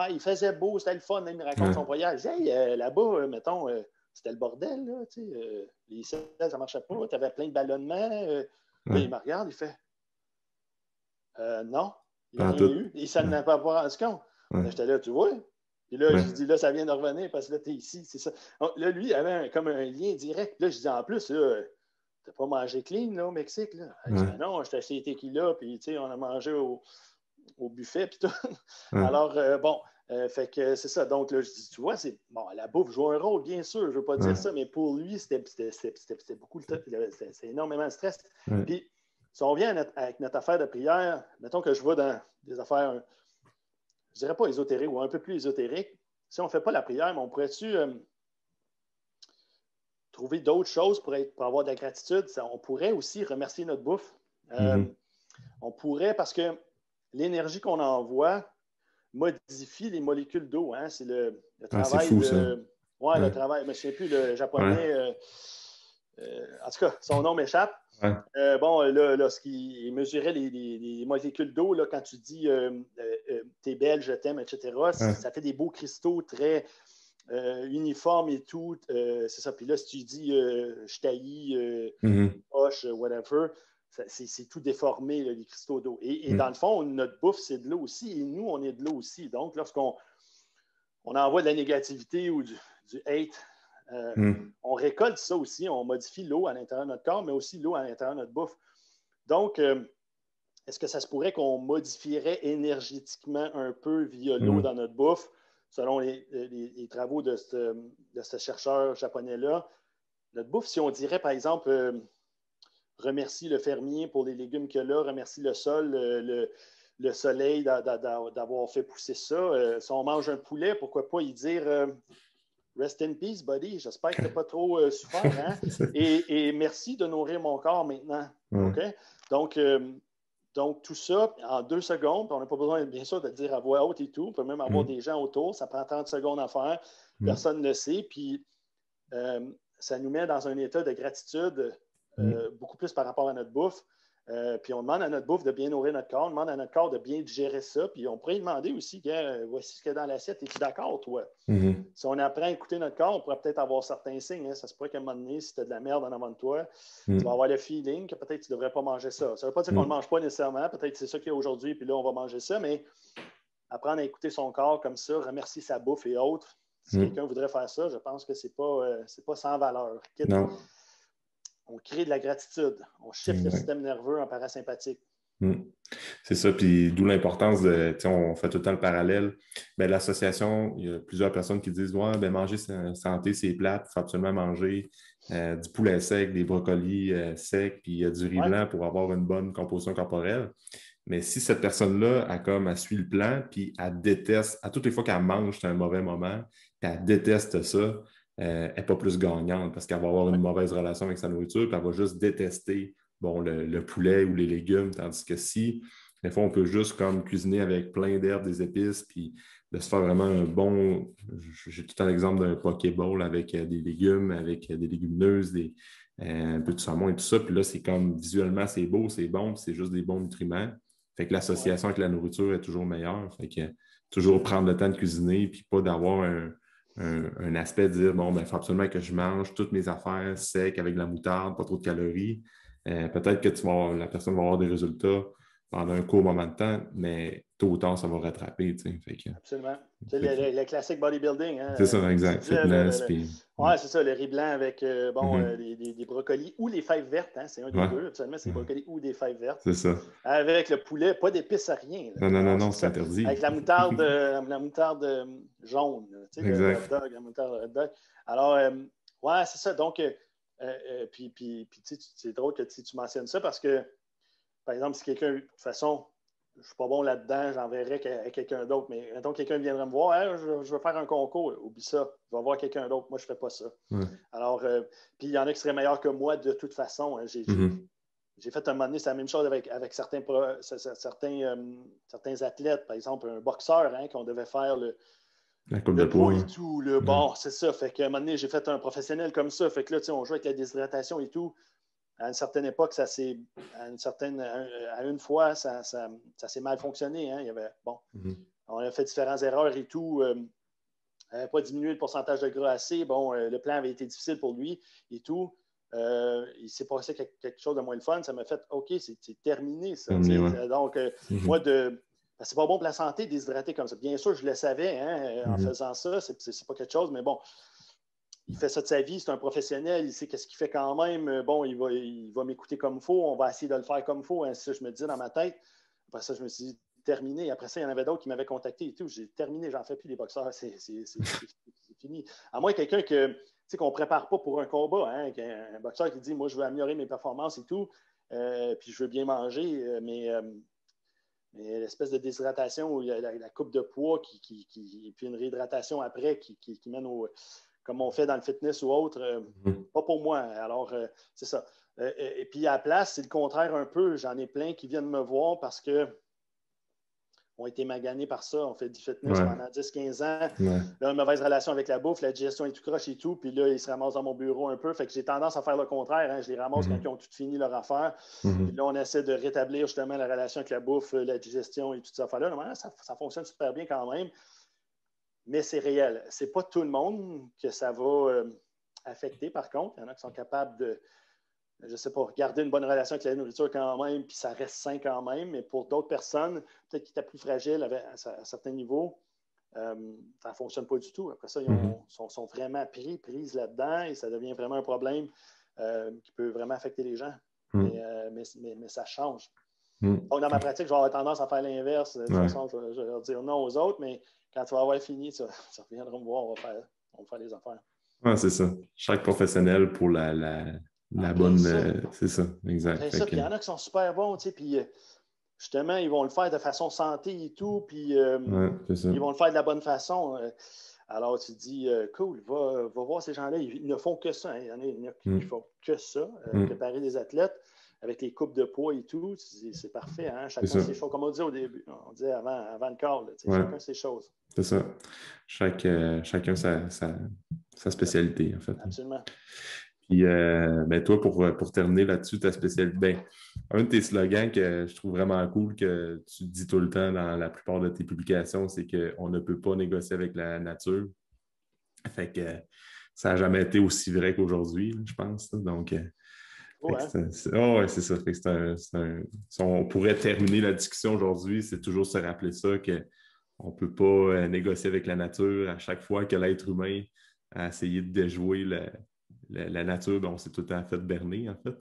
il faisait beau, c'était le fun. Même, il raconte son voyage. Hey, là-bas, mettons, c'était le bordel. Là, les selles, ça ne marchait pas. Tu avais plein de ballonnements. Là, il me regarde, il fait non, il n'a rien eu. Il ne s'en a pas rendu compte. J'étais là, tu vois. Puis là, je dis, là, ça vient de revenir parce que là, tu es ici, c'est ça. Donc, là, lui, il avait comme un lien direct. Là, je dis, en plus, tu n'as pas mangé clean, là, au Mexique, là. Je dis, non, je t'ai acheté des tequila, puis, tu sais, on a mangé au buffet, puis tout. Alors, fait que c'est ça. Donc, là, je dis, tu vois, la bouffe joue un rôle, bien sûr, je ne veux pas dire ça, mais pour lui, c'était beaucoup c'était énormément de stress. Puis, si on vient avec notre affaire de prière, mettons que je vais dans des affaires, je dirais pas ésotériques ou un peu plus ésotériques, si on ne fait pas la prière, mais on pourrait-tu trouver d'autres choses pour avoir de la gratitude? On pourrait aussi remercier notre bouffe. On pourrait, parce que l'énergie qu'on envoie modifie les molécules d'eau. Hein? C'est le travail c'est fou, le travail, je ne sais plus, le japonais. En tout cas, son nom m'échappe. Lorsqu'il mesurait les molécules d'eau, là, quand tu dis t'es belle, je t'aime, etc., ça fait des beaux cristaux très uniformes et tout. C'est ça. Puis là, si tu dis je taillis, poche, whatever, c'est tout déformé, là, les cristaux d'eau. Et dans le fond, notre bouffe, c'est de l'eau aussi. Et nous, on est de l'eau aussi. Donc, lorsqu'on envoie de la négativité ou du hate, on récolte ça aussi, on modifie l'eau à l'intérieur de notre corps, mais aussi l'eau à l'intérieur de notre bouffe. Donc, est-ce que ça se pourrait qu'on modifierait énergétiquement un peu via l'eau dans notre bouffe, selon les travaux de ce chercheur japonais-là? Notre bouffe, si on dirait, par exemple, remercie le fermier pour les légumes qu'il a là, remercie le sol, le soleil d'avoir fait pousser ça. Si on mange un poulet, pourquoi pas y dire rest in peace, buddy. J'espère que tu n'as pas trop souffert. Hein? Et merci de nourrir mon corps maintenant. Okay? Donc, tout ça, en 2 secondes, on n'a pas besoin, bien sûr, de le dire à voix haute et tout. On peut même avoir des gens autour. Ça prend 30 secondes à faire. Personne ne le sait. Puis, ça nous met dans un état de gratitude beaucoup plus par rapport à notre bouffe. Puis on demande à notre bouffe de bien nourrir notre corps, on demande à notre corps de bien digérer ça. Puis on pourrait lui demander aussi, voici ce qu'il y a dans l'assiette, es-tu d'accord, toi? Si on apprend à écouter notre corps, on pourrait peut-être avoir certains signes. Hein. Ça se pourrait qu'à un moment donné, si tu as de la merde en avant de toi, tu vas avoir le feeling que peut-être tu ne devrais pas manger ça. Ça ne veut pas dire qu'on ne le mange pas nécessairement, peut-être c'est ça qu'il y a aujourd'hui, puis là, on va manger ça, mais apprendre à écouter son corps comme ça, remercier sa bouffe et autres. Si quelqu'un voudrait faire ça, je pense que ce n'est pas sans valeur. Non. On crée de la gratitude. On shift le système nerveux en parasympathique. C'est ça, puis d'où l'importance de, on fait tout le temps le parallèle. Bien, l'association, il y a plusieurs personnes qui disent ouais, ben, manger santé, c'est plate, il faut absolument manger du poulet sec, des brocolis secs, puis du riz blanc pour avoir une bonne composition corporelle. Mais si cette personne-là, elle suit le plan, puis elle déteste, à toutes les fois qu'elle mange, c'est un mauvais moment, puis elle déteste ça, elle n'est pas plus gagnante parce qu'elle va avoir une mauvaise relation avec sa nourriture, puis elle va juste détester le poulet ou les légumes, tandis que si, des fois, on peut juste comme cuisiner avec plein d'herbes, des épices, puis de se faire vraiment un bon... J'ai tout un exemple d'un poké bowl avec des légumes, avec des légumineuses, un peu de saumon et tout ça, puis là, c'est comme visuellement, c'est beau, c'est bon, puis c'est juste des bons nutriments. Fait que l'association avec la nourriture est toujours meilleure. Fait que toujours prendre le temps de cuisiner, puis pas d'avoir un aspect de dire, bon, il faut absolument que je mange toutes mes affaires secs avec de la moutarde, pas trop de calories. Peut-être que la personne va avoir des résultats pendant un court moment de temps, mais tôt ou tard, ça va rattraper. Absolument. Tu sais, le classique bodybuilding. Hein, C'est ça, tu exact. disais, Fitness, puis... ouais, c'est ça, le riz blanc avec Mhm. des brocolis ou les fèves vertes. Hein, c'est un des Ouais. deux. Absolument, c'est des brocolis ou des fèves vertes. C'est ça. Avec le poulet, pas d'épices à rien. Là. Non, non, non, Alors, non, c'est c'est ça. interdit. Avec la moutarde jaune, là, tu sais, le hot Exact. dog, la moutarde hot dog. Alors, ouais, c'est ça. Donc, puis c'est drôle que tu mentionnes ça parce que, par exemple, si quelqu'un, de toute façon, je ne suis pas bon là-dedans, j'enverrais à quelqu'un d'autre. Mais mettons, quelqu'un viendrait me voir, hey, je veux faire un concours. Oublie ça, je vais voir quelqu'un d'autre. Moi, je ne fais pas ça. Ouais. Alors, puis il y en a qui seraient meilleurs que moi de toute façon. Hein. J'ai fait un moment donné, c'est la même chose avec certains athlètes, par exemple, un boxeur, hein, qu'on devait faire La coupe de le poids poids. et tout. Bon, c'est ça. Fait qu'à un moment donné, j'ai fait un professionnel comme ça. Fait que là, on joue avec la déshydratation et tout. À une certaine époque, à une fois, ça s'est mal fonctionné. Hein. Il y avait, on a fait différentes erreurs et tout. On n'avait pas diminué le pourcentage de gras assez. Bon, le plan avait été difficile pour lui et tout. Il s'est passé quelque chose de moins le fun. Ça m'a fait OK, c'est terminé, ça. Ouais. Donc, moi, c'est pas bon pour la santé de déshydrater comme ça. Bien sûr, je le savais en faisant ça. C'est pas quelque chose, mais bon, il fait ça de sa vie, c'est un professionnel, il sait qu'est-ce qu'il fait quand même. Bon, il va m'écouter comme il faut, on va essayer de le faire comme il faut. Hein, c'est ça, je me dis dans ma tête. Après ça, je me suis dit, terminé. Après ça, il y en avait d'autres qui m'avaient contacté et tout. J'ai terminé, j'en fais plus des boxeurs, c'est fini. À moins quelqu'un qu'on ne prépare pas pour un combat, hein, un boxeur qui dit, moi, je veux améliorer mes performances et tout, puis je veux bien manger, mais l'espèce de déshydratation ou la coupe de poids et puis une réhydratation après qui mène comme on fait dans le fitness ou autre, pas pour moi. Alors, c'est ça. Et puis à la place, c'est le contraire un peu. J'en ai plein qui viennent me voir parce que ont été maganés par ça. On fait du fitness pendant 10-15 ans. Là, une mauvaise relation avec la bouffe, la digestion est tout croche et tout. Puis là, ils se ramassent dans mon bureau un peu. Fait que j'ai tendance à faire le contraire. Hein. Je les ramasse quand ils ont tout fini leur affaire. Puis là, on essaie de rétablir justement la relation avec la bouffe, la digestion et toutes ces affaires-là. Normalement, ça fonctionne super bien quand même. Mais c'est réel. C'est pas tout le monde que ça va affecter, par contre. Il y en a qui sont capables de, je ne sais pas, garder une bonne relation avec la nourriture quand même, puis ça reste sain quand même. Mais pour d'autres personnes, peut-être qui étaient plus fragiles à certains niveaux, ça ne fonctionne pas du tout. Après ça, ils sont vraiment prises là-dedans et ça devient vraiment un problème qui peut vraiment affecter les gens. Mais ça change. Donc, dans ma pratique, je vais avoir tendance à faire l'inverse. De toute façon, je vais leur dire non aux autres, mais quand tu vas avoir fini, tu reviendras me voir, on va faire les affaires. Oui, c'est ça. Chaque professionnel pour la bonne. C'est ça, exact. Puis il y en a qui sont super bons, tu sais, puis justement, ils vont le faire de façon santé et tout, puis ils vont le faire de la bonne façon. Alors, tu te dis, cool, va voir ces gens-là, ils ne font que ça. Hein. Il y en a qui ne font que ça, préparer des athlètes avec les coupes de poids et tout. C'est parfait. Hein? Chacun ses choses. Comme on dit au début, on disait avant le call, chacun ses choses. C'est ça. Chacun sa spécialité, en fait. Absolument. Puis, toi, pour terminer là-dessus, ta spécialité, un de tes slogans que je trouve vraiment cool, que tu dis tout le temps dans la plupart de tes publications, c'est qu'on ne peut pas négocier avec la nature. Fait que ça n'a jamais été aussi vrai qu'aujourd'hui, je pense. Donc, c'est ça. Fait que on pourrait terminer la discussion aujourd'hui, c'est toujours se rappeler ça, qu'on ne peut pas négocier avec la nature à chaque fois que l'être humain a essayé de déjouer la nature, on s'est tout le temps fait berner, en fait.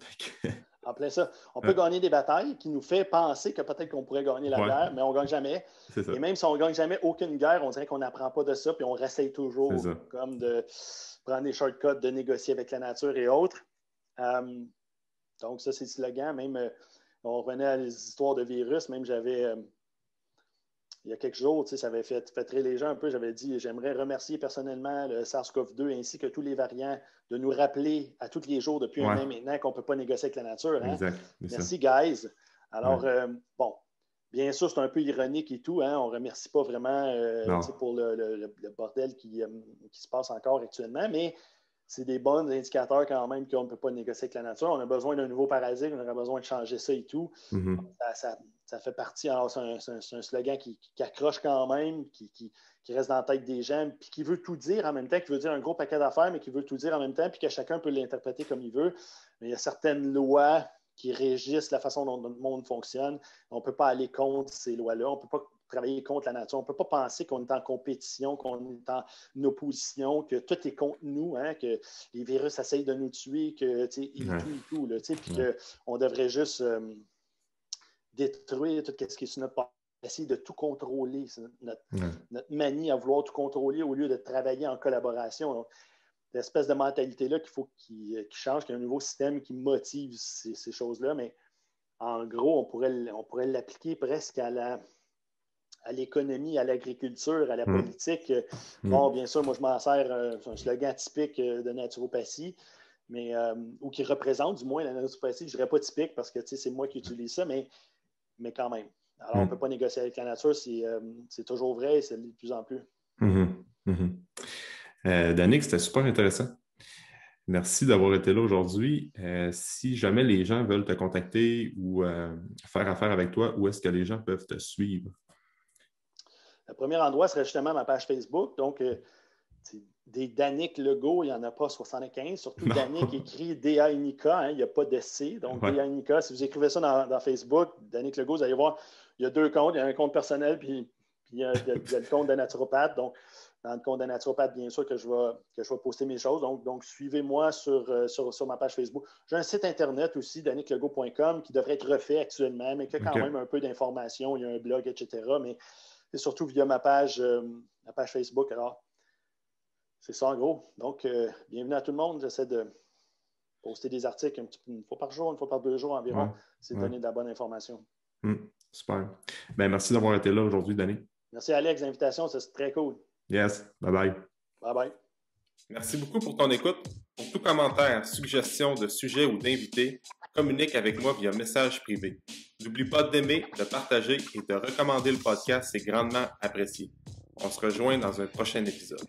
En plein ça. On peut gagner des batailles qui nous fait penser que peut-être qu'on pourrait gagner la guerre, mais on ne gagne jamais. C'est ça. Et même si on ne gagne jamais aucune guerre, on dirait qu'on n'apprend pas de ça, puis on réessaye toujours comme de prendre des shortcuts, de négocier avec la nature et autres. Donc, ça, c'est le slogan. Même, on revenait à les histoires de virus. Même, j'avais, il y a quelques jours, ça avait fait rire les gens un peu. J'avais dit, j'aimerais remercier personnellement le SARS-CoV-2 ainsi que tous les variants de nous rappeler à tous les jours depuis un an maintenant qu'on ne peut pas négocier avec la nature. Hein? Exact, merci, guys. Alors, bien sûr, c'est un peu ironique et tout. Hein? On ne remercie pas vraiment pour le bordel qui se passe encore actuellement, mais c'est des bons indicateurs quand même qu'on ne peut pas négocier avec la nature. On a besoin d'un nouveau paradigme, on aurait besoin de changer ça et tout. Ça fait partie. Alors, c'est un slogan qui accroche quand même, qui reste dans la tête des gens, puis qui veut tout dire en même temps, qui veut dire un gros paquet d'affaires, mais qui veut tout dire en même temps, puis que chacun peut l'interpréter comme il veut. Mais il y a certaines lois qui régissent la façon dont notre monde fonctionne. On ne peut pas aller contre ces lois-là. On ne peut pas travailler contre la nature. On ne peut pas penser qu'on est en compétition, qu'on est en opposition, que tout est contre nous, hein, que les virus essayent de nous tuer, que, tout, là, puis qu'on devrait juste détruire tout ce qui est sur notre part, essayer de tout contrôler. C'est notre manie à vouloir tout contrôler au lieu de travailler en collaboration. Donc, l'espèce de mentalité-là qu'il faut qu'il change, qu'il y ait un nouveau système qui motive ces choses-là, mais en gros, on pourrait l'appliquer presque à l'économie, à l'agriculture, à la politique. Bon, bien sûr, moi, je m'en sers, c'est un slogan typique de naturopathie, mais, ou qui représente du moins la naturopathie. Je ne dirais pas typique parce que c'est moi qui utilise ça, mais quand même. Alors, on ne peut pas négocier avec la nature, c'est toujours vrai et c'est de plus en plus. Danick, c'était super intéressant. Merci d'avoir été là aujourd'hui. Si jamais les gens veulent te contacter ou faire affaire avec toi, où est-ce que les gens peuvent te suivre? Le premier endroit serait justement ma page Facebook. Donc, des Danick Legault, il n'y en a pas 75. Surtout Danick écrit D-A-N-I-K, hein, il n'y a pas de C. Donc, D-A-N-I-K, si vous écrivez ça dans Facebook, Danick Legault, vous allez voir, il y a 2 comptes. Il y a un compte personnel, puis il y a le compte de naturopathe. Donc, dans le compte de naturopathe, bien sûr que je vais poster mes choses. Donc suivez-moi sur ma page Facebook. J'ai un site Internet aussi, danicklegault.com, qui devrait être refait actuellement, mais qui a quand même un peu d'informations. Il y a un blog, etc. Mais c'est surtout via ma page Facebook. Alors, c'est ça en gros. Donc, bienvenue à tout le monde. J'essaie de poster des articles une fois par jour, une fois par 2 jours environ. C'est donner de la bonne information. Super. Merci d'avoir été là aujourd'hui, Danick. Merci, Alex, l'invitation. C'est très cool. Yes. Bye-bye. Bye-bye. Merci beaucoup pour ton écoute. Pour tout commentaire, suggestion de sujet ou d'invité, communique avec moi via message privé. N'oublie pas d'aimer, de partager et de recommander le podcast, c'est grandement apprécié. On se rejoint dans un prochain épisode.